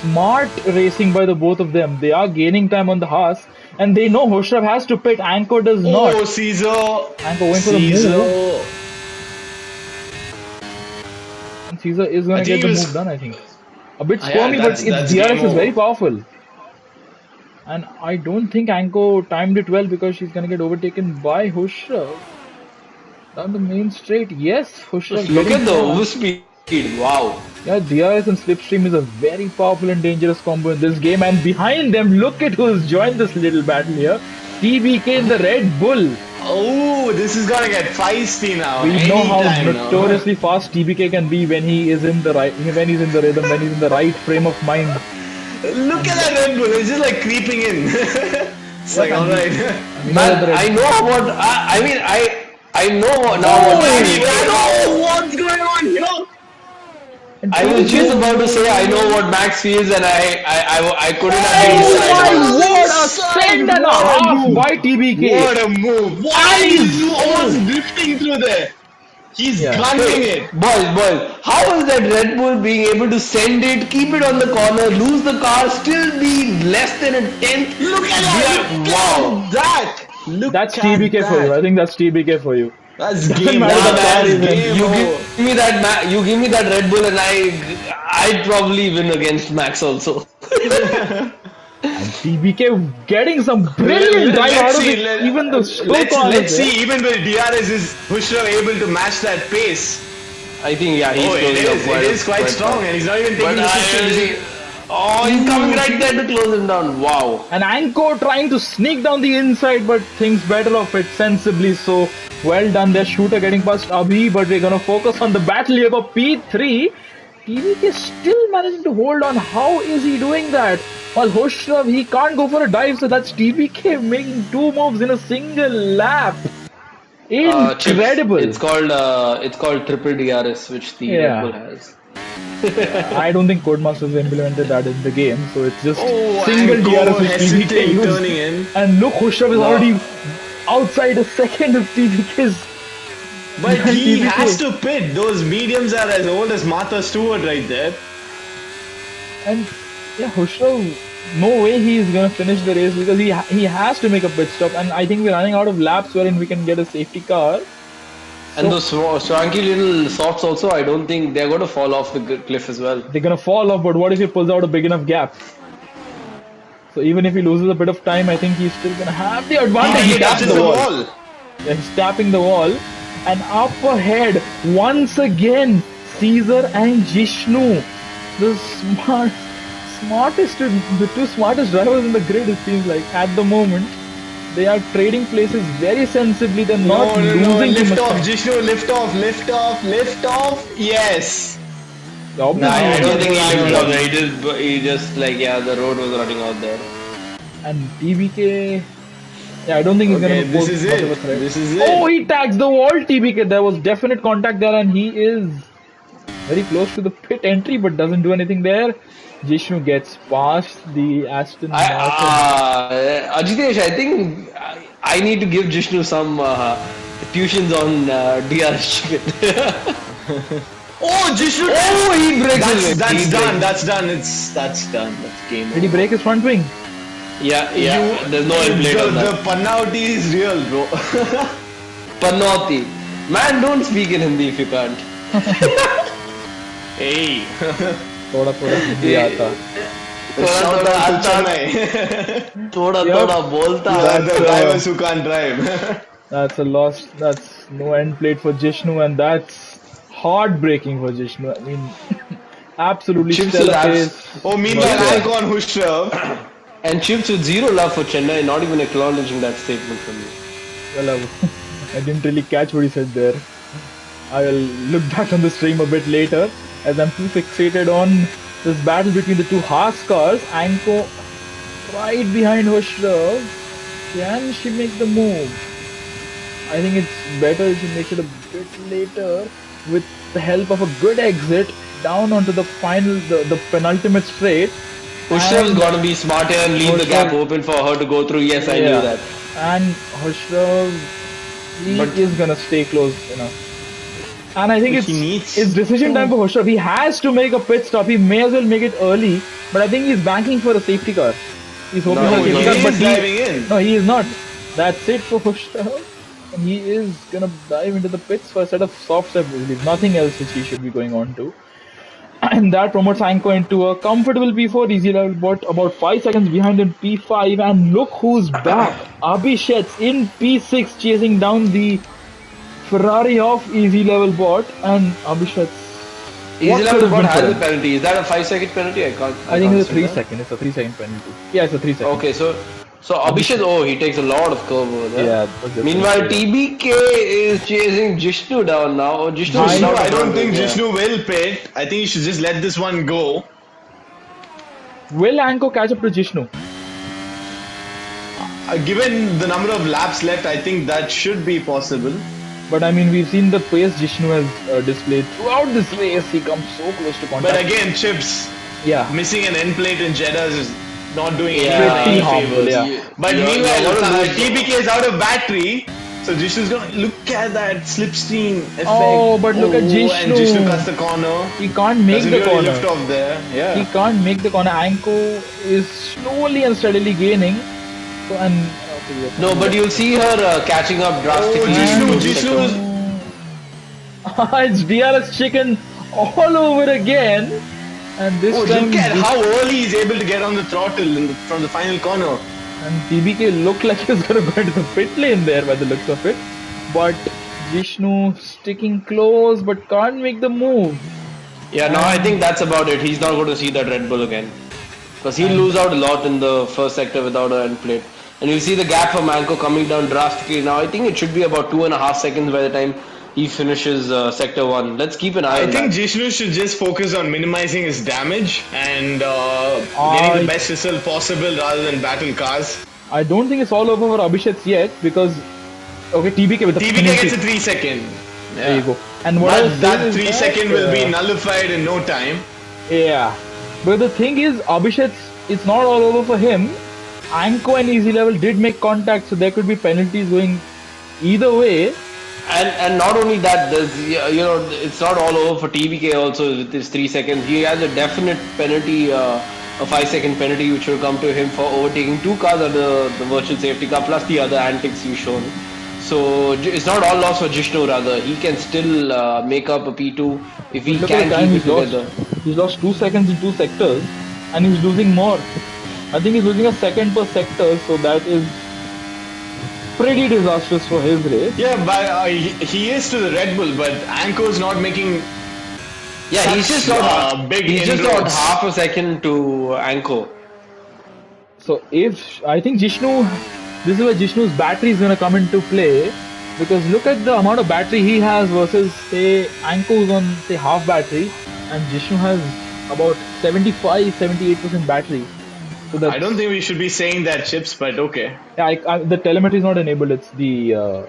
Speaker 1: smart racing by the both of them. They are gaining time on the Haas, and they know Hoshraf has to pit. Anko does not.
Speaker 3: Oh, Caesar!
Speaker 1: Anko going for the move. And Caesar is gonna get the move done, I think. A bit squirmy,
Speaker 3: yeah,
Speaker 1: but its DRS is very powerful. And I don't think Anko timed it well because she's gonna get overtaken by Hushraf. Down the main straight, yes, Hushraf.
Speaker 2: Look at the overspeed, wow.
Speaker 1: Yeah, DRS and Slipstream is a very powerful and dangerous combo in this game. And behind them, look at who's joined this little battle here. TBK in the Red Bull.
Speaker 3: Oh, this is gonna get feisty now.
Speaker 1: We know how notoriously fast TBK can be when he is in the right, when he's in the rhythm, when he's in the right frame of mind.
Speaker 3: Look at that Red Bull, it's just like creeping in. It's like, alright.
Speaker 2: Man, I know about, I know now
Speaker 3: what's going on here?
Speaker 2: I was just about to say I know what Max feels and I couldn't have
Speaker 1: decided. What a second and a half by TBK.
Speaker 3: What a move. Why is he almost drifting through there? He's gunning it.
Speaker 2: Boys, how is that Red Bull being able to send it, keep it on the corner, lose the car, still be less than a tenth?
Speaker 3: Look at that!
Speaker 1: That's TBK for you. I think that's TBK for you.
Speaker 3: That's game.
Speaker 2: You give me that Red Bull and I'd probably win against Max also.
Speaker 1: And TBK getting some brilliant drive out of it. Even the slow corners.
Speaker 3: Let's see, even with DRS, is Bushra able to match that pace?
Speaker 2: I think, yeah,
Speaker 3: it is quite strong and he's not even taking the picture.
Speaker 2: Oh, he's coming right there to close him down. Wow.
Speaker 1: And Anko trying to sneak down the inside, but thinks better of it sensibly. So well done there, Shooter getting past Abhi, but we're gonna focus on the battle here for P3. TBK is still managing to hold on. How is he doing that? While Hoshrav, he can't go for a dive, so that's TBK making two moves in a single lap. Incredible.
Speaker 2: It's called triple DRS, which the Red Bull has.
Speaker 1: I don't think Codemasters implemented that in the game, so it's just single DRS with TBK
Speaker 3: turning in.
Speaker 1: And look, Hoshrav is already outside a second of TBK's.
Speaker 3: But he has to pit. Those mediums are as old as Martha Stewart right there.
Speaker 1: And yeah, Hoshrav, no way he is gonna finish the race because he has to make a pit stop, and I think we're running out of laps wherein we can get a safety car.
Speaker 2: And those swanky little softs also, I don't think they're going to fall off the cliff as well.
Speaker 1: They're going to fall off, but what if he pulls out a big enough gap? So even if he loses a bit of time, I think he's still going to have the advantage.
Speaker 3: He taps the wall.
Speaker 1: Yeah, he's tapping the wall. And up ahead, once again, Caesar and Jishnu. The two smartest drivers in the grid, it seems like, at the moment. They are trading places very sensibly. They're not losing
Speaker 3: lift off, Jishnu, lift off. Yes.
Speaker 2: No, I don't think he lifted off. He just like the road was running out there.
Speaker 1: And TBK, I don't think he's gonna.
Speaker 3: This is it.
Speaker 1: Oh, he tags the wall. TBK. There was definite contact there, and he is very close to the pit entry, but doesn't do anything there. Jishnu gets past the Aston Martin.
Speaker 2: Ajitesh, I think I need to give Jishnu some tuitions on DRS chicken.
Speaker 3: Oh, Jishnu!
Speaker 2: Oh, he breaks
Speaker 3: That's done. That's done. That's done. That's game.
Speaker 1: Did he break his front wing?
Speaker 2: Yeah, yeah. There's no end plate on
Speaker 3: The
Speaker 2: that.
Speaker 3: Panauti is real, bro.
Speaker 2: Panoti. Man, don't speak in Hindi if you can't.
Speaker 3: Hey.
Speaker 1: थोड़ा थोड़ा हिंदी आता.
Speaker 2: थोड़ा
Speaker 3: Shout
Speaker 2: थोड़ा
Speaker 3: out to
Speaker 2: आता,
Speaker 3: Chennai.
Speaker 2: थोड़ा
Speaker 1: Yep.
Speaker 2: थोड़ा बोलता.
Speaker 3: The
Speaker 1: That's
Speaker 3: drivers who can't drive.
Speaker 1: that's a loss. That's no end plate for Jishnu, and that's heartbreaking for Jishnu. I mean, absolutely
Speaker 2: Chips with
Speaker 1: stellar
Speaker 2: abs.
Speaker 1: pace.
Speaker 3: Oh,
Speaker 1: Not
Speaker 3: meanwhile,
Speaker 1: there.
Speaker 3: Anko on Hushrav.
Speaker 2: And Chips with zero love for Chennai, not even acknowledging that statement from you.
Speaker 1: Well, I didn't really catch what he said there. I will look back on the stream a bit later, as I'm too fixated on this battle between the two Haas cars. Anko right behind Hushrav. Can she make the move? I think it's better if she makes it a bit later with the help of a good exit down onto the final, the penultimate straight.
Speaker 2: Ushrav's
Speaker 1: And-
Speaker 2: got to be smarter and leave the gap
Speaker 1: Hushrav-
Speaker 2: open for her to go through. Yes, I knew that.
Speaker 1: And Hushrav, he
Speaker 2: But-
Speaker 1: is gonna stay close enough. And I think it's decision time for Hushrav. He has to make a pit stop. He may as well make it early, but I think he's banking for a safety car. He's hoping
Speaker 2: No,
Speaker 1: for a
Speaker 2: he
Speaker 1: safety car,
Speaker 3: is
Speaker 1: but
Speaker 3: driving in.
Speaker 1: No, he is not. That's it for Hushrav. And he is gonna dive into the pits for a set of soft step release. Nothing else which he should be going on to. And that promotes Anko into a comfortable P4, easy level bot, about 5 seconds behind in P5. And look who's back. Abhishek's in P6 chasing down the Ferrari of easy level bot. And Abhishek's.
Speaker 2: Easy level bot has
Speaker 1: been
Speaker 2: a penalty. Is that a 5-second penalty? I can't.
Speaker 1: I think
Speaker 2: can't
Speaker 1: it's a
Speaker 2: say
Speaker 1: 3
Speaker 2: that.
Speaker 1: second. It's a 3 second penalty. Yeah, it's a 3 second.
Speaker 2: Okay, so Abhishek, he takes a lot of curve over there.
Speaker 1: Yeah, but that's
Speaker 2: Meanwhile,
Speaker 1: okay.
Speaker 2: TBK is chasing Jishnu down now. Oh, Jishnu is
Speaker 3: Jishnu,
Speaker 2: not
Speaker 3: I don't think
Speaker 2: yeah.
Speaker 3: Jishnu will pit. I think you should just let this one go.
Speaker 1: Will Anko catch up to Jishnu?
Speaker 3: Given the number of laps left, I think that should be possible.
Speaker 1: But I mean, we've seen the pace Jishnu has displayed throughout this race. He comes so close to contact.
Speaker 3: But again, Chips,
Speaker 1: yeah,
Speaker 3: missing an end plate in Jeddah is not doing any
Speaker 1: Pretty harmful,
Speaker 3: favors.
Speaker 1: yeah.
Speaker 3: But
Speaker 2: You're
Speaker 3: meanwhile,
Speaker 2: gonna lose.
Speaker 3: TBK is out of battery. So Jishnu's gonna look at that slipstream effect.
Speaker 1: Oh, but look at
Speaker 3: And
Speaker 1: Jishnu.
Speaker 3: Jishnu cuts the corner.
Speaker 1: he can't make
Speaker 3: Doesn't
Speaker 1: the
Speaker 3: really
Speaker 1: corner.
Speaker 3: lift off there. Yeah.
Speaker 1: He can't make the corner. Anko is slowly and steadily gaining. So, and
Speaker 2: No, but you'll see her catching up drastically.
Speaker 3: Jishnu,
Speaker 2: in
Speaker 3: Jishnu
Speaker 2: second.
Speaker 3: is-
Speaker 1: it's DRS chicken all over again. And this
Speaker 3: Oh,
Speaker 1: time,
Speaker 3: look at how early he's able to get on the throttle from the final corner.
Speaker 1: and TBK looked like he was gonna go into the pit lane there by the looks of it. But Jishnu sticking close, but can't make the move.
Speaker 2: Yeah, no, I think that's about it. He's not going to see that Red Bull again. Because he'll lose out a lot in the first sector without an end plate. And you see the gap from Anko coming down drastically. Now I think it should be about 2.5 seconds by the time he finishes sector 1. Let's keep an eye
Speaker 3: I
Speaker 2: on
Speaker 3: think
Speaker 2: that.
Speaker 3: Jishnu should just focus on minimizing his damage and getting the best result possible rather than battle cars.
Speaker 1: I don't think it's all over for Abhishek yet because okay, TBK with the
Speaker 3: TBK
Speaker 1: penalty.
Speaker 3: gets a 3 second.
Speaker 1: There you go. And what I was
Speaker 3: But that
Speaker 1: saying is
Speaker 3: 3 second will be
Speaker 1: uh,
Speaker 3: nullified in no time.
Speaker 1: Yeah, but the thing is, Abhishek, it's not all over for him. Anko and Easy Level did make contact, so there could be penalties going either way.
Speaker 2: And not only that, there's it's not all over for TBK also with his 3 seconds. He has a definite penalty, a 5-second penalty which will come to him for overtaking 2 cars under the virtual safety car plus the other antics you've shown. So it's not all loss for Jishnu rather. He can still make up a P2 if he
Speaker 1: Look
Speaker 2: can
Speaker 1: at the time
Speaker 2: keep it
Speaker 1: he's lost.
Speaker 2: together.
Speaker 1: He's lost 2 seconds in 2 sectors, and he's losing more. I think he's losing a second per sector, so that is pretty disastrous for his race.
Speaker 3: Yeah, but he is to the Red Bull, but Anko's not making.
Speaker 2: Yeah, he's just got
Speaker 3: big
Speaker 2: he's just got
Speaker 3: inroads.
Speaker 2: half a second to Anko.
Speaker 1: So if I think Jishnu, this is where Jishnu's battery is going to come into play, because look at the amount of battery he has versus say Anko's on say half battery, and Jishnu has about 75-78% battery. So that's,
Speaker 3: I don't think we should be saying that, Chips, but okay.
Speaker 1: yeah, the telemetry is not enabled. It's the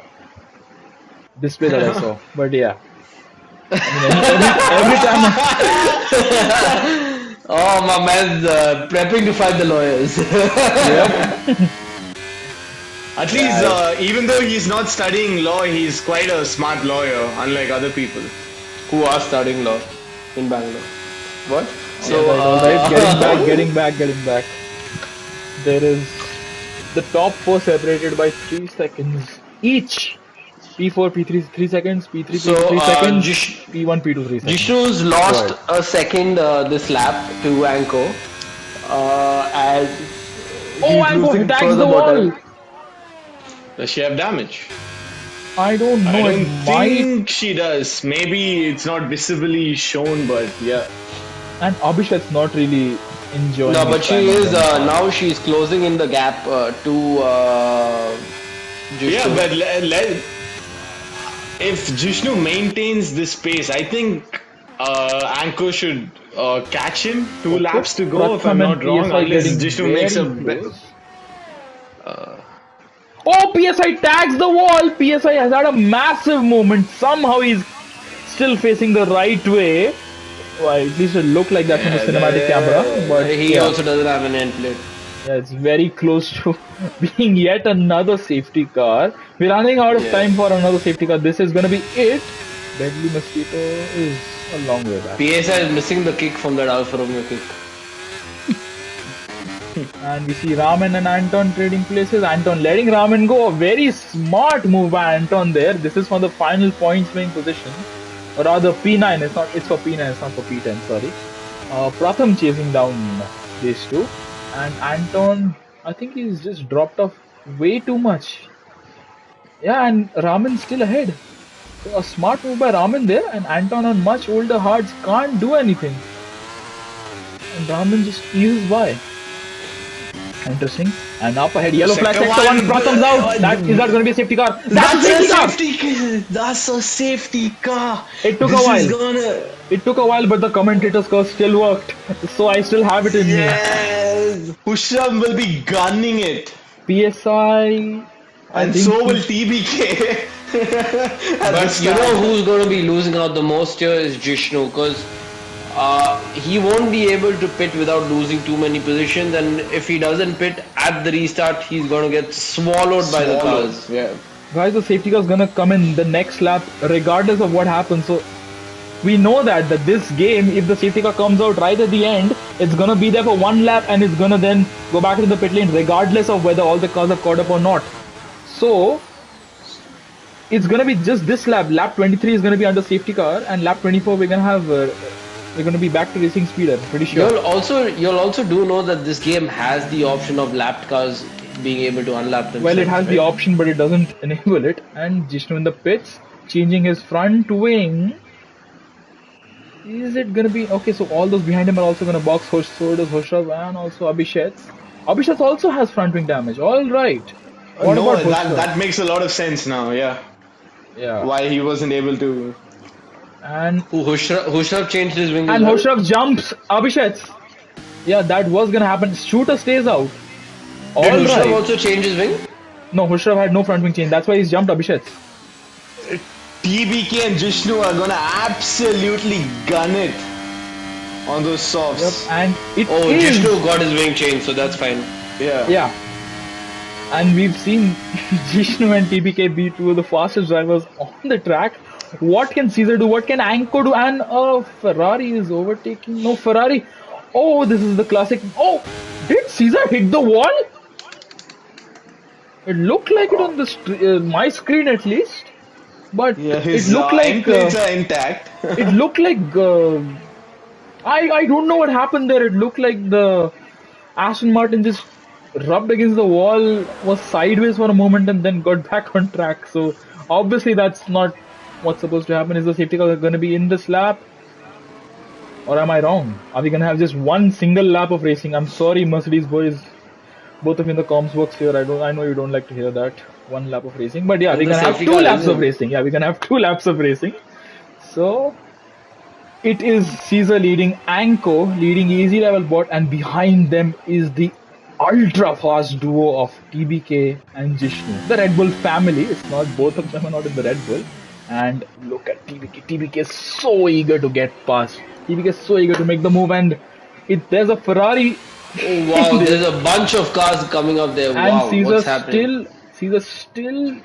Speaker 1: display that I saw. But yeah, I mean, every time.
Speaker 2: Oh, my man's prepping to fight the lawyers.
Speaker 3: At least, even though he's not studying law, he's quite a smart lawyer, unlike other people.
Speaker 2: Who are studying law in Bangalore. What?
Speaker 1: So, getting back. There is The top 4 separated by 3 seconds each. P4, P3 3 seconds, P3,
Speaker 2: So
Speaker 1: P2 3 seconds,
Speaker 2: Jish,
Speaker 1: P1, P2 3 seconds.
Speaker 2: Jishnu's
Speaker 1: Go
Speaker 2: lost
Speaker 1: ahead.
Speaker 2: a second this lap to Anko, and
Speaker 1: Oh,
Speaker 2: he's
Speaker 1: Anko
Speaker 2: losing
Speaker 1: tags
Speaker 2: further
Speaker 1: the
Speaker 2: more
Speaker 1: wall.
Speaker 2: time.
Speaker 3: Does she have damage?
Speaker 1: I don't
Speaker 3: I
Speaker 1: know. It
Speaker 3: don't
Speaker 1: might.
Speaker 3: think she does. Maybe it's not visibly shown, but yeah.
Speaker 1: And Abhishek's not really enjoying
Speaker 2: No,
Speaker 1: his
Speaker 2: but she
Speaker 1: time on
Speaker 2: is
Speaker 1: the car.
Speaker 2: now. She's closing in the gap to
Speaker 3: Yeah,
Speaker 2: Jishnu.
Speaker 3: but if Jishnu maintains this pace, I think Anko should catch him. Two
Speaker 1: Okay.
Speaker 3: laps to go, if I'm
Speaker 1: Pratham and
Speaker 3: not wrong,
Speaker 1: PSI
Speaker 3: unless
Speaker 1: getting
Speaker 3: Jishnu makes
Speaker 1: very
Speaker 3: a.
Speaker 1: close. Oh, PSI tags the wall. PSI has had a massive moment. Somehow he's still facing the right way. Well, at least it looked like that from the
Speaker 3: Yeah,
Speaker 1: cinematic camera. But
Speaker 2: He
Speaker 1: yeah,
Speaker 2: also doesn't have an end plate.
Speaker 1: yeah, it's very close to being yet another safety car. We're running out of
Speaker 2: Yeah.
Speaker 1: time for another safety car. This is gonna be it. Deadly Mosquito is a long way back.
Speaker 2: PSI is missing the kick from that Alfa Romeo kick.
Speaker 1: And we see Raman and Anton trading places. Anton letting Raman go. A very smart move by Anton there. This is for the final points winning position. Or rather P9. It's for P9, it's not for P10, sorry. Pratham chasing down these two. And Anton, I think he's just dropped off way too much. Yeah, and Raman still ahead. So a smart move by Raman there, and Anton on much older hards can't do anything. And Raman just eases by. Interesting. And up ahead, yellow flag
Speaker 3: Second
Speaker 1: sector one,
Speaker 3: one.
Speaker 1: Pratham's out. Is that going to be a safety car?
Speaker 3: That's
Speaker 1: a
Speaker 3: a
Speaker 1: safety car!
Speaker 3: safety car. That's a safety car.
Speaker 1: It took
Speaker 3: This
Speaker 1: a while.
Speaker 3: is gonna.
Speaker 1: It took a while, but the commentator's curse still worked. So I still have it in
Speaker 3: Yes. Husham will be gunning it.
Speaker 1: me. PSI.
Speaker 3: And so will TBK.
Speaker 2: But you know who's going to be losing out the most here is Jishnu, because he won't be able to pit without losing too many positions, and if he doesn't pit at the restart, he's going to get swallowed by the cars.
Speaker 3: Yeah.
Speaker 1: Guys, the safety car is gonna come in the next lap, regardless of what happens. So we know that this game, if the safety car comes out right at the end, it's gonna be there for one lap and it's gonna then go back to the pit lane, regardless of whether all the cars are caught up or not. So it's gonna be just this lap. Lap 23 is gonna be under safety car, and lap 24 we're gonna have we're gonna be back to racing speed. I'm pretty sure.
Speaker 2: You'll also do know that this game has the option of lapped cars being able to unlap themselves.
Speaker 1: Well, it has the
Speaker 2: right?
Speaker 1: option, but it doesn't enable it. And Jishnu in the pits, changing his front wing. Is it gonna be okay? So all those behind him are also gonna box. So does Hoshrav and also Abhishek. Abhishek also has front wing damage. All right. What
Speaker 3: No,
Speaker 1: about Hoshrav?
Speaker 3: that makes a lot of sense now. Yeah.
Speaker 1: Yeah.
Speaker 3: Why he wasn't able to.
Speaker 1: And
Speaker 2: Hushrav changed his wing as
Speaker 1: and
Speaker 2: well.
Speaker 1: Hoshrav jumps Abhishek. Yeah, that was gonna happen. Shooter stays out. All
Speaker 2: Did Hushrav
Speaker 1: right.
Speaker 2: also change his wing?
Speaker 1: No, Hoshrav had no front wing change. That's why he's jumped Abhishek.
Speaker 3: TBK and Jishnu are gonna absolutely gun it on those softs.
Speaker 1: Yep. And it
Speaker 2: Oh,
Speaker 1: is.
Speaker 2: Jishnu got his wing changed, so that's fine.
Speaker 3: Yeah.
Speaker 1: Yeah. And we've seen Jishnu and TBK be two of the fastest drivers on the track. What can Caesar do? What can Anko do? And Ferrari is overtaking. No, Ferrari. Oh, this is the classic. Oh, did Caesar hit the wall? It looked like it on the my screen at least. But
Speaker 3: Yeah,
Speaker 1: it
Speaker 3: his
Speaker 1: looked like
Speaker 3: end plates are intact.
Speaker 1: it looked like I don't know what happened there. It looked like the Aston Martin just rubbed against the wall, was sideways for a moment, and then got back on track. So obviously that's not what's supposed to happen. Is the safety car going to be in this lap, or am I wrong? Are we going to have just one single lap of racing? I'm sorry, Mercedes boys, both of you in the comms works here. I know you don't like to hear that. One lap of racing, but yeah, we're
Speaker 2: The
Speaker 1: gonna have
Speaker 2: safety
Speaker 1: two
Speaker 2: car
Speaker 1: laps
Speaker 2: isn't.
Speaker 1: of racing. Yeah, we're gonna have 2 laps of racing. So it is Caesar leading, Anko leading easy level bot, and behind them is the ultra fast duo of TBK and Jishnu. The Red Bull family. It's not, both of them are not in the Red Bull. And look at TBK. TBK is so eager to get past. TBK is so eager to make the move, and there's a Ferrari.
Speaker 2: Oh wow, there's a bunch of cars coming up there.
Speaker 1: And
Speaker 2: Wow,
Speaker 1: Caesar
Speaker 2: what's happening?
Speaker 1: still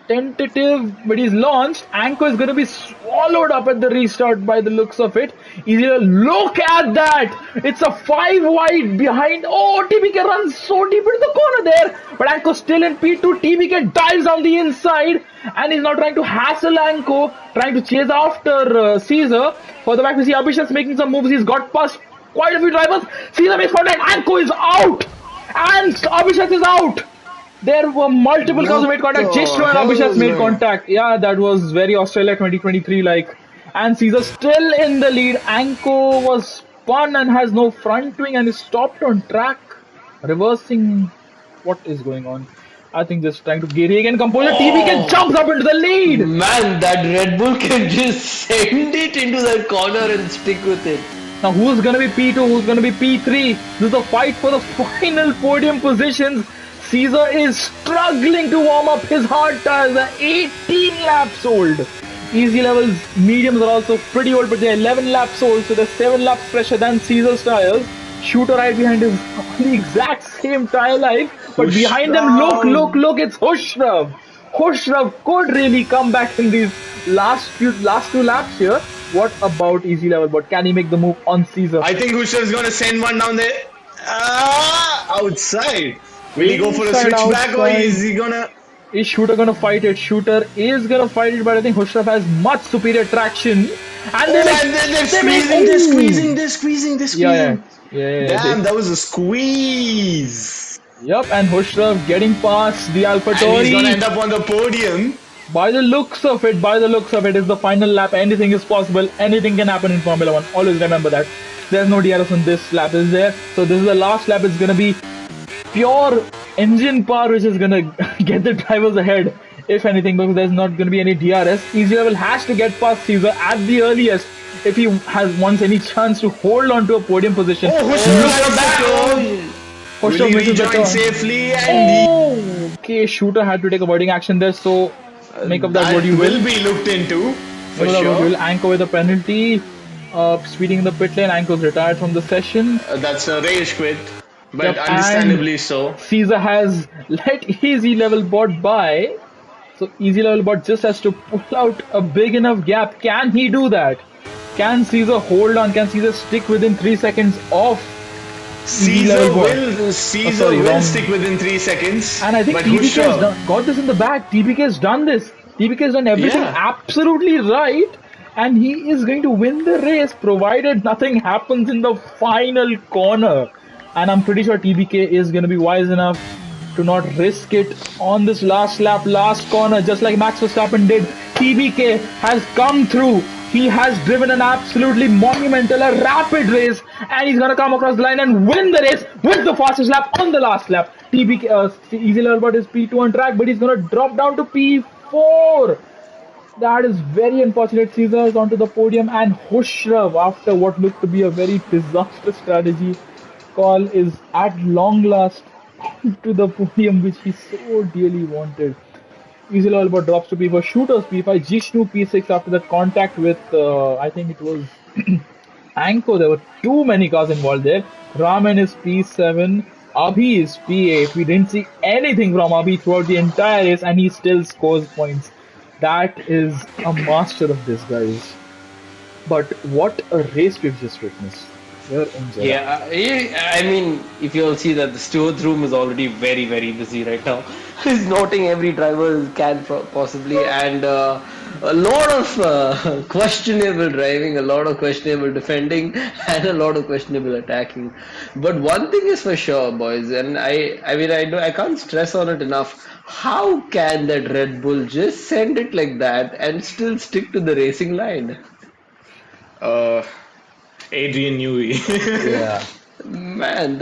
Speaker 1: tentative, but he's launched. Anko is going to be swallowed up at the restart by the looks of it. Look at that! It's a 5 wide behind. Oh, TBK runs so deep into the corner there. But Anko still in P2. TBK dives on the inside. And he's now trying to hassle Anko, trying to chase after Caesar. For the back, we see Abhishek's making some moves. He's got past quite a few drivers. Caesar makes contact. Anko is out! And Abhishek is out! There were multiple cars who made contact. Jeshro and Abhishek made contact. Yeah, that was very Australia 2023 like. And Caesar still in the lead. Anko was spun and has no front wing and is stopped on track. Reversing. What is going on? I think just trying to regain composure. TBK jumps up into the lead.
Speaker 2: Man, that Red Bull can just send it into that corner and stick with it.
Speaker 1: Now who's going to be P2? Who's going to be P3? This is a fight for the final podium positions. Caesar is struggling to warm up his hard tires. They're 18 laps old. Easy levels, mediums are also pretty old, but they're 11 laps old, so they're 7 laps fresher than Caesar's tires. Shooter right behind is on the exact same tire life, but behind them, look, it's Hushrav. Hushrav could really come back in these last two laps here. What about easy level? But can he make the move on Caesar?
Speaker 3: I think Hushrav's gonna send one down there. Outside. Will he go for a switchback or is he gonna...
Speaker 1: Is Shooter gonna fight it? Shooter is gonna fight it, but I think Hushrav has much superior traction. And
Speaker 3: they're squeezing.
Speaker 1: Yeah.
Speaker 3: Damn, that was a squeeze.
Speaker 1: Yep, and Hushrav getting past the AlphaTauri.
Speaker 3: And he's gonna end up on the podium.
Speaker 1: By the looks of it, it's the final lap. Anything is possible. Anything can happen in Formula 1. Always remember that. There's no DRS on this lap, is there? So this is the last lap. It's gonna be pure engine power which is gonna get the drivers ahead, if anything, because there's not gonna be any DRS. Easy level has to get past Caesar at the earliest if he wants any chance to hold on to a podium position.
Speaker 3: Will he rejoin safely? And
Speaker 1: okay, Shooter had to take avoiding action there, so make up that what you will.
Speaker 3: Be looked into for
Speaker 1: sure.
Speaker 3: sure.
Speaker 1: Anko with a penalty, speeding in the pit lane. Anko's retired from the session.
Speaker 3: That's a rage quit. But understandably so.
Speaker 1: Caesar has let Easy Level Bot by. So Easy Level Bot just has to pull out a big enough gap. Can he do that? Can Caesar hold on? Can Caesar stick within 3 seconds of
Speaker 3: Caesar will stick within 3 seconds.
Speaker 1: And I think TBK has got this in the bag. TBK has done this. TBK has done everything absolutely right. And he is going to win the race provided nothing happens in the final corner. And I'm pretty sure TBK is going to be wise enough to not risk it on this last lap, last corner, just like Max Verstappen did. TBK has come through. He has driven an absolutely monumental, a rapid race, and he's going to come across the line and win the race with the fastest lap on the last lap. TBK, Easy Level Bot is P2 on track, but he's going to drop down to P4. That is very unfortunate. Caesar is onto the podium, and Hushrav, after what looked to be a very disastrous strategy call, is at long last to the podium which he so dearly wanted. Easy Level Bot drops to P4, Shooters P5, Jishnu P6 after that contact with, I think it was Anko. There were too many cars involved there. Raman is P7, Abhi is P8. We didn't see anything from Abhi throughout the entire race and he still scores points. That is a master of this, guys. But what a race we've just witnessed.
Speaker 2: Yeah, I mean, if you all see that the steward's room is already very, very busy right now. He's noting every driver can possibly, and a lot of questionable driving, a lot of questionable defending, and a lot of questionable attacking. But one thing is for sure, boys, and I can't stress on it enough. How can that Red Bull just send it like that and still stick to the racing line?
Speaker 3: Adrian Newey.
Speaker 1: Yeah.
Speaker 2: Man,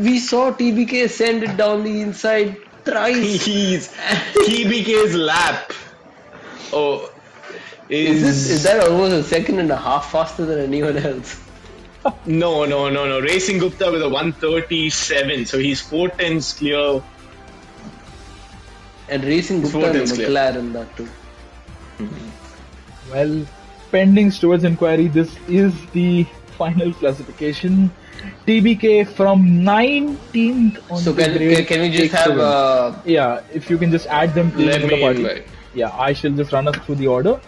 Speaker 2: we saw TBK send it down the inside thrice.
Speaker 3: TBK's lap.
Speaker 2: Is that almost a second and a half faster than anyone else?
Speaker 3: No. Racing Gupta with a 137, so he's 4 tenths clear.
Speaker 2: And Racing Gupta and McLaren, that too.
Speaker 1: Well, pending stewards inquiry, this is the final classification. TBK from 19th on
Speaker 2: So
Speaker 1: the grade.
Speaker 2: can we just
Speaker 1: takes the
Speaker 2: have
Speaker 1: win. Yeah, if you can just add them to
Speaker 3: Let
Speaker 1: the
Speaker 3: me
Speaker 1: party.
Speaker 3: invite.
Speaker 1: Yeah, I shall just run us through the order.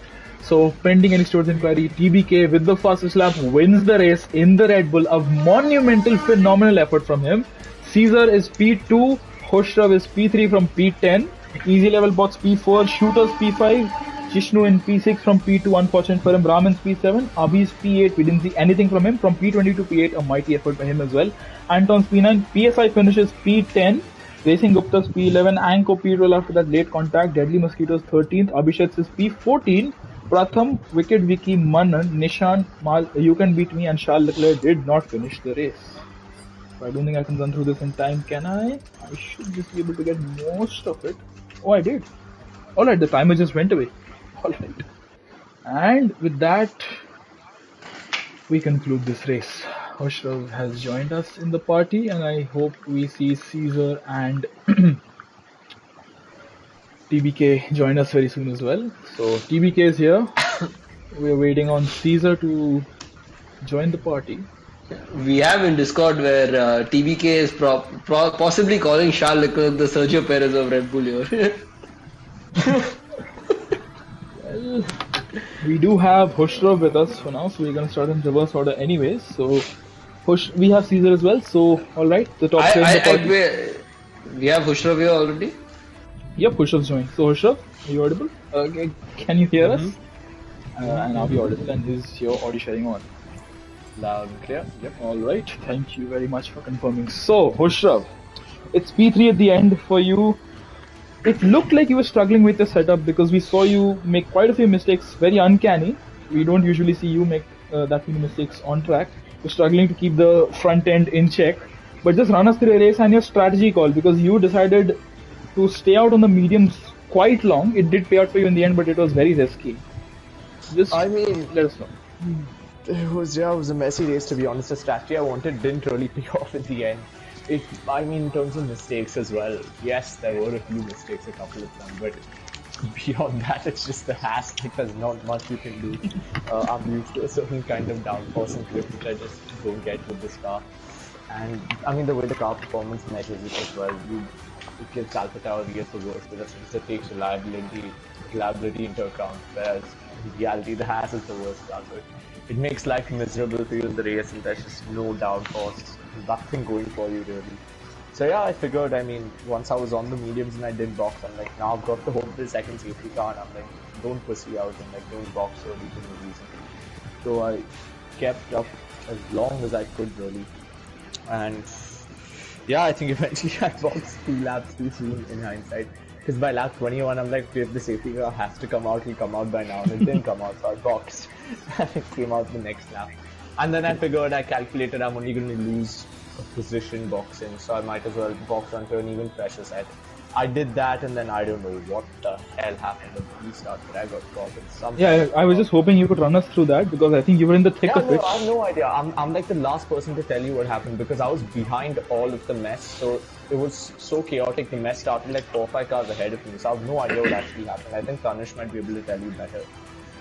Speaker 1: So, pending any stored inquiry, TBK with the fastest lap wins the race in the Red Bull. A monumental, phenomenal effort from him. Caesar is P2, Hoshrav is P3 from P10, Easy Level Box P4, Shooters P5, Jishnu in P6 from P2, unfortunate for him, Brahman's P7, Abhi's P8, we didn't see anything from him, from P20 to P8, a mighty effort by him as well. Anton's P9, PSI finishes P10, Racing Gupta's P11, Anko P12 after that late contact, Deadly Mosquitoes 13th, Abhishek's is P14, Pratham, Wicked Vicky, Manan, Nishan, Mal, You Can Beat Me and Charles Leclerc did not finish the race. So I don't think I can run through this in time, can I? I should just be able to get most of it. Oh, I did. Alright, the timer just went away. Alright. And with that, we conclude this race. Hoshrav has joined us in the party, and I hope we see Caesar and TBK join us very soon as well. So TBK is here. We're waiting on Caesar to join the party.
Speaker 2: we have in Discord where TBK is possibly calling Charles Leclerc the Sergio Perez of Red Bull here.
Speaker 1: Well, we do have Hoshrav with us for now, so we're gonna start in reverse order anyways. So we have Caesar as well. So alright, the top player in the party.
Speaker 2: We have Hushrav here already.
Speaker 1: Yep, Hoshrav's joined. So Hoshrav, are you audible? Can you hear us? And are we audible? And is your audio sharing on?
Speaker 5: Loud and clear. Yep.
Speaker 1: Alright, thank you very much for confirming. So, Hoshrav, it's P3 at the end for you. It looked like you were struggling with the setup because we saw you make quite a few mistakes, very uncanny. We don't usually see you make that many mistakes on track. You're struggling to keep the front end in check. But just run us through a race and your strategy call, because you decided to stay out on the mediums quite long. It did pay out for you in the end, but it was very risky. Just let us know.
Speaker 5: It was a messy race, to be honest. The strategy I wanted didn't really pay off in the end. In terms of mistakes as well, yes, there were a few mistakes, a couple of them, but beyond that, it's just the hash. Like, there's not much you can do. I'm used to a certain kind of downforce and grip, which I just don't get with this car. And the way the car performance measures it as well, it gives Alpha Tower the worst, but it takes reliability into account, whereas in reality, the hash is the worst car. So it makes life miserable for you in the race, and there's just no downforce, nothing going for you really. So yeah, I figured, once I was on the mediums and I did box, I'm like, now I've got to hope for the second safety car, and I'm like, don't pussy out and like don't box early for no reason. So I kept up as long as I could really, and yeah, I think eventually I boxed 2 laps too soon in hindsight. Because by lap 21, I'm like, if the safety car has to come out, he'll come out by now. And it didn't come out, so I boxed. And it came out the next lap. And then I figured, I calculated I'm only going to lose a position boxing, so I might as well box onto an even fresher set. I did that, and then I don't know what the hell happened at the restart, but I got caught in something.
Speaker 1: Yeah, I was just hoping you could run us through that, because I think you were in the thick of it.
Speaker 5: I have no idea. I'm like the last person to tell you what happened, because I was behind all of the mess, so it was so chaotic. The mess started like 4 or 5 cars ahead of me, so I have no idea what actually happened. I think Tanush might be able to tell you better.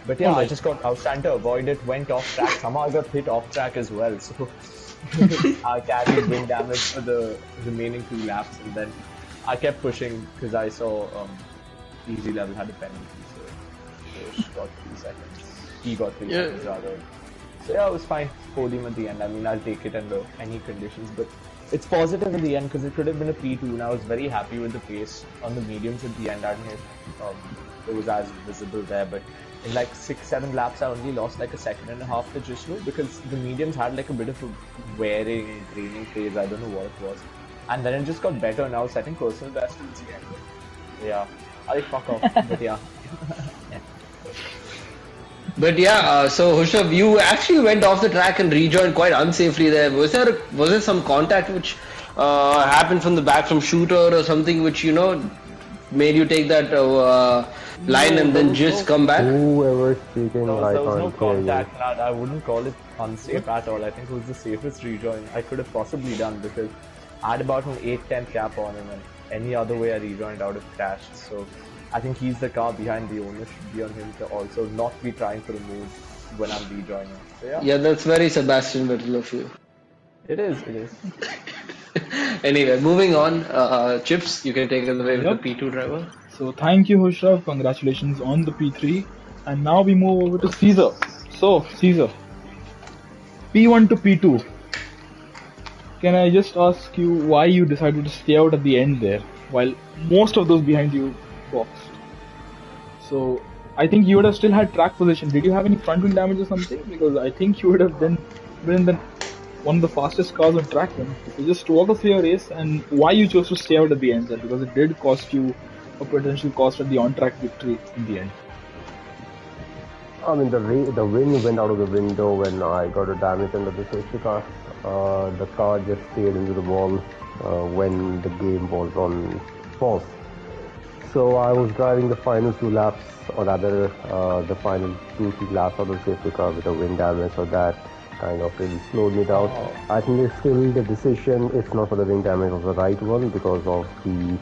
Speaker 5: But yeah, I was trying to avoid it, went off track. Somehow I got hit off track as well, so I carried wind damage for the remaining 2 laps, and then I kept pushing because I saw Easy Level had a penalty, so she got 3 seconds. He got 3 seconds rather. So yeah, it was fine. Podium at the end. I'll take it under any conditions, but it's positive in the end because it could have been a P2, and I was very happy with the pace on the mediums at the end. I don't know if it was as visible there, but in like 6-7 laps, I only lost like a second and a half to Jishnu because the mediums had like a bit of a wearing, draining phase. I don't know what it was. And then it just got better, and I was setting personal best towards the end. Yeah, I'll fuck off, but yeah.
Speaker 2: But yeah, so Hushab, you actually went off the track and rejoined quite unsafely there. Was there some contact which happened from the back from shooter or something which made you take that line and then just come back?
Speaker 6: Whoever speaking
Speaker 5: There
Speaker 6: like
Speaker 5: was no
Speaker 6: on
Speaker 5: contact, lad. I wouldn't call it unsafe at all. I think it was the safest rejoin I could have possibly done because I had about an 8-10 cap on him, and any other way I rejoined I would have crashed. So I think he's the car behind. The owner should be on him to also not be trying for a move. when I'm rejoining. So yeah,
Speaker 2: Yeah, that's very Sebastian Vettel of you.
Speaker 5: it is. It is.
Speaker 2: Anyway, moving on. Chips, you can take us away with the
Speaker 1: Yep.
Speaker 2: P2 driver.
Speaker 1: So thank you, Hushrav. Congratulations on the P3. And now we move over to Caesar. So, Caesar, P1 to P2. Can I just ask you why you decided to stay out at the end there, while most of those behind you boxed? So, I think you would have still had track position. Did you have any front wing damage or something? Because I think you would have then been one of the fastest cars on track then. So just walk us through your race and why you chose to stay out at the end there, because it did cost you a potential cost at the on-track victory in the end.
Speaker 6: I mean, the wind went out of the window when I got a damage under the safety car. The car just stayed into the wall when the game was on pause. So I was driving the final 2 laps, or rather the final 2-3 laps of the safety car with a wind damage, so that kind of really slowed me down. I think it's still the decision, if not for the wind damage, was the right one because of the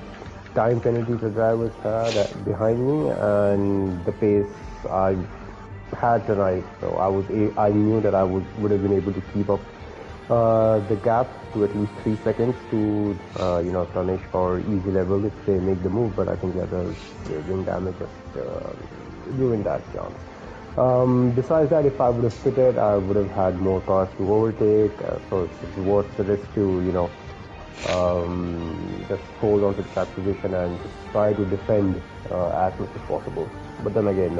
Speaker 6: time penalty the drivers had behind me and the pace I had tonight. So I knew that I would have been able to keep up the gap to at least 3 seconds to punish or easy level if they make the move. But I think the wind damage just ruined that chance. Besides that, if I would have pitted, I would have had more cars to overtake. So it's worth the risk to just hold on to that position and just try to defend as much as possible. But then again,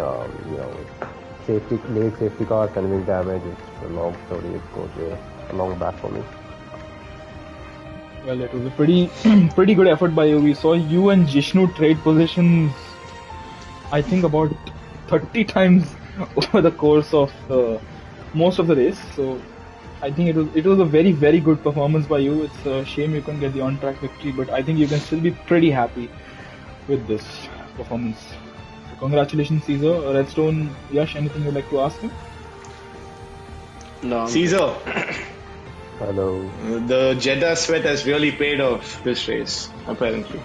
Speaker 6: late safety cars and wind damage is a long story. It goes a long back for me.
Speaker 1: Well, it was a pretty good effort by you. We saw you and Jishnu trade positions, I think about 30 times over the course of most of the race. So I think it was a very, very good performance by you. It's a shame you couldn't get the on-track victory, but I think you can still be pretty happy with this performance. So congratulations, Caesar. Redstone, Yash, anything you'd like to ask him?
Speaker 2: No.
Speaker 3: Caesar,
Speaker 6: Hello.
Speaker 3: the Jeddah sweat has really paid off this race, apparently.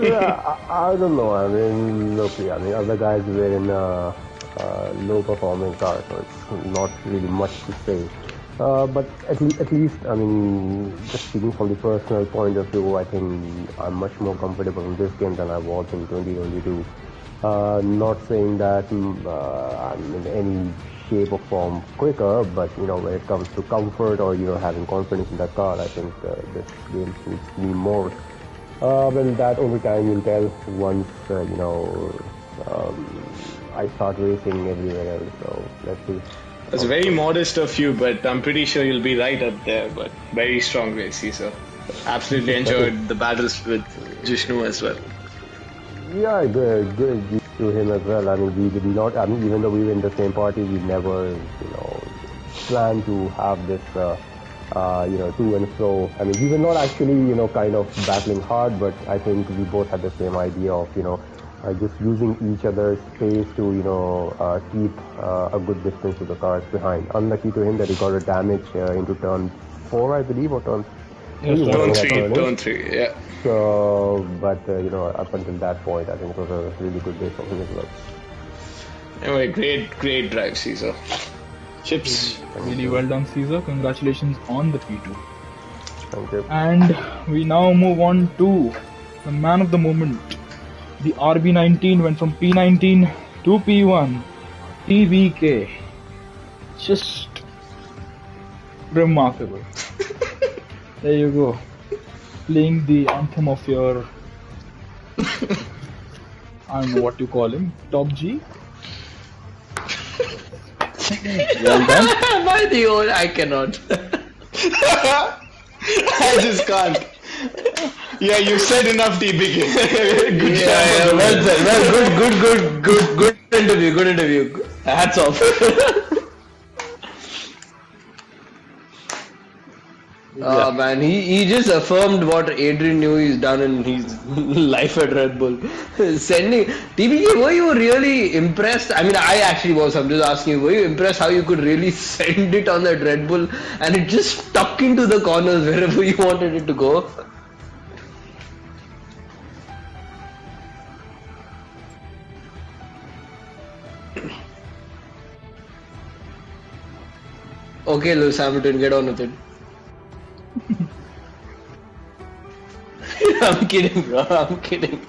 Speaker 6: Yeah, I don't know. I mean, look, other guys were in low performing cars, so it's not really much to say. But at least, I mean, just speaking from the personal point of view, I think I'm much more comfortable in this game than I was in 2022. Not saying that I'm in any shape or form quicker, but when it comes to comfort or having confidence in the car, I think this game suits me more. Well, that only time will tell once I start racing everywhere else. So let's see.
Speaker 3: It's very modest of you, but I'm pretty sure you'll be right up there. But very strong race, Caesar. Absolutely enjoyed the battles with Jishnu as well.
Speaker 6: Yeah, good to him as well. I mean, we did not. I mean, even though we were in the same party, we never, planned to have this, to and fro. I mean, we were not actually, kind of battling hard, but I think we both had the same idea of, just using each other's space to, keep a good distance to the cars behind. Unlucky to him that he got a damage into turn 4, I believe, or turn.
Speaker 3: Turn three, yeah.
Speaker 6: So, but up until that point, I think it was a really good day for him as well.
Speaker 3: Anyway, great drive, Caesar. Chips.
Speaker 1: Really well done, Caesar. Congratulations on the P2.
Speaker 6: Thank you.
Speaker 1: And we now move on to the man of the moment. The RB19 went from P19 to P1. TVK. Just remarkable. There you go. Playing the anthem of your, I don't know what you call him, Top G. Well done.
Speaker 2: Am I the old? I cannot.
Speaker 3: I just can't. Yeah, you said enough, TBK. Good job.
Speaker 2: Yeah, well said. Well, good interview. Good interview. Hats off. Man, he just affirmed what Adrian knew he's done in his life at Red Bull. Sending TBK, were you really impressed? I mean, I actually was. I'm just asking you, were you impressed how you could really send it on that Red Bull and it just stuck into the corners wherever you wanted it to go? Okay, Lewis Hamilton, get on with it. I'm kidding, bro. I'm kidding.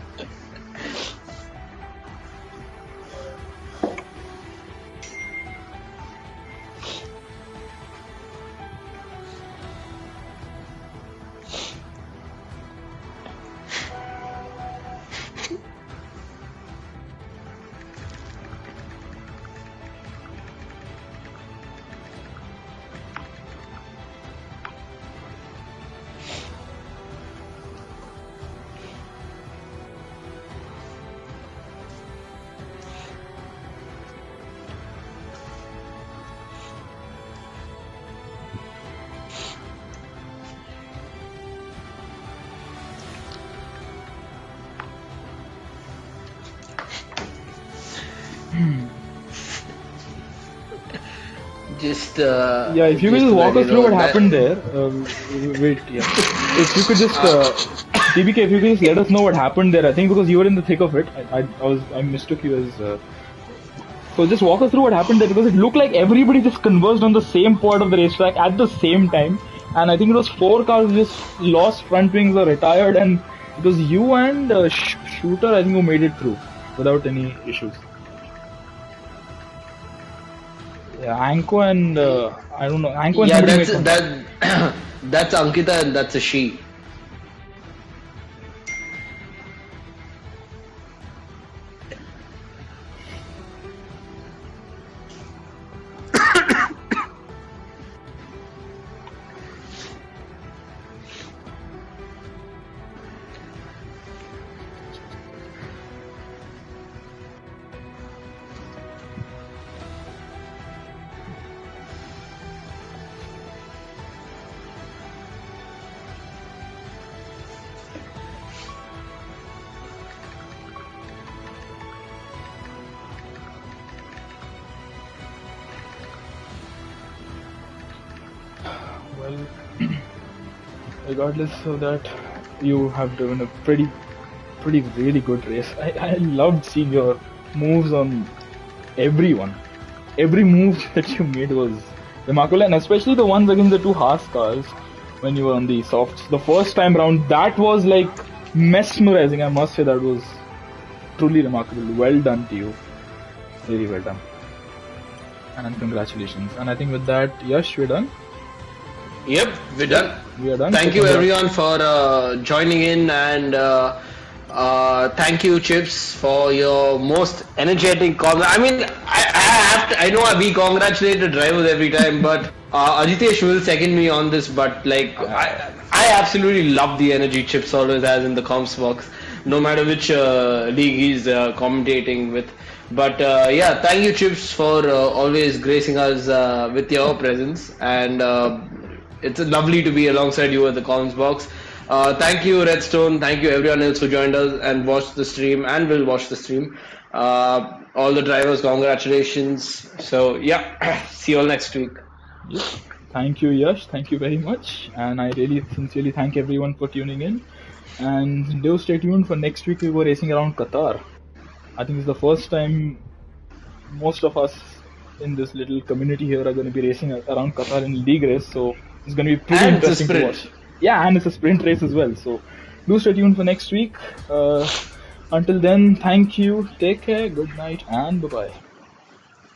Speaker 2: Just
Speaker 1: Yeah, if you could just walk us through what happened there. Wait, yeah. If you could just, TBK, if you could just let us know what happened there. I think because you were in the thick of it, I mistook you as. So just walk us through what happened there because it looked like everybody just converged on the same part of the racetrack at the same time, and I think it was 4 cars just lost front wings or retired, and it was you and Shooter, I think, who made it through without any issues. Yeah, Anko and I don't know. Anko and
Speaker 2: yeah,
Speaker 1: somebody
Speaker 2: that's
Speaker 1: made
Speaker 2: that. That's Ankita and that's a she.
Speaker 1: Well, regardless of that, you have driven a pretty really good race. I loved seeing your moves on everyone. Every move that you made was remarkable, and especially the ones against the 2 Haas cars when you were on the softs. The first time round, that was like mesmerizing. I must say that was truly remarkable. Well done to you. Really well done. And congratulations. And I think with that, Yash, we're done.
Speaker 2: Yep, we're done.
Speaker 1: We are done.
Speaker 2: Thank
Speaker 1: So
Speaker 2: you
Speaker 1: congrats.
Speaker 2: everyone for joining in, and thank you Chips for your most energetic comment. I mean, I have to, I know we congratulate the drivers every time, but Ajitesh will second me on this. But like, I absolutely love the energy Chips always has in the comms box, no matter which league he's commentating with. But yeah, thank you Chips for always gracing us with your presence, and it's lovely to be alongside you at the comms box. Thank you Redstone, thank you everyone else who joined us and watched the stream and will watch the stream. All the drivers, congratulations. So yeah, see you all next week.
Speaker 1: Yep. Thank you, Yash. Thank you very much. And I really sincerely thank everyone for tuning in. And do stay tuned for next week. We were racing around Qatar. I think it's the first time most of us in this little community here are going to be racing around Qatar in league race. So it's going to be pretty
Speaker 2: And it's a
Speaker 1: interesting to
Speaker 2: sprint.
Speaker 1: watch. Yeah, and it's a sprint race as well. So do stay tuned for next week. Until then, thank you. Take care. Good night and bye-bye.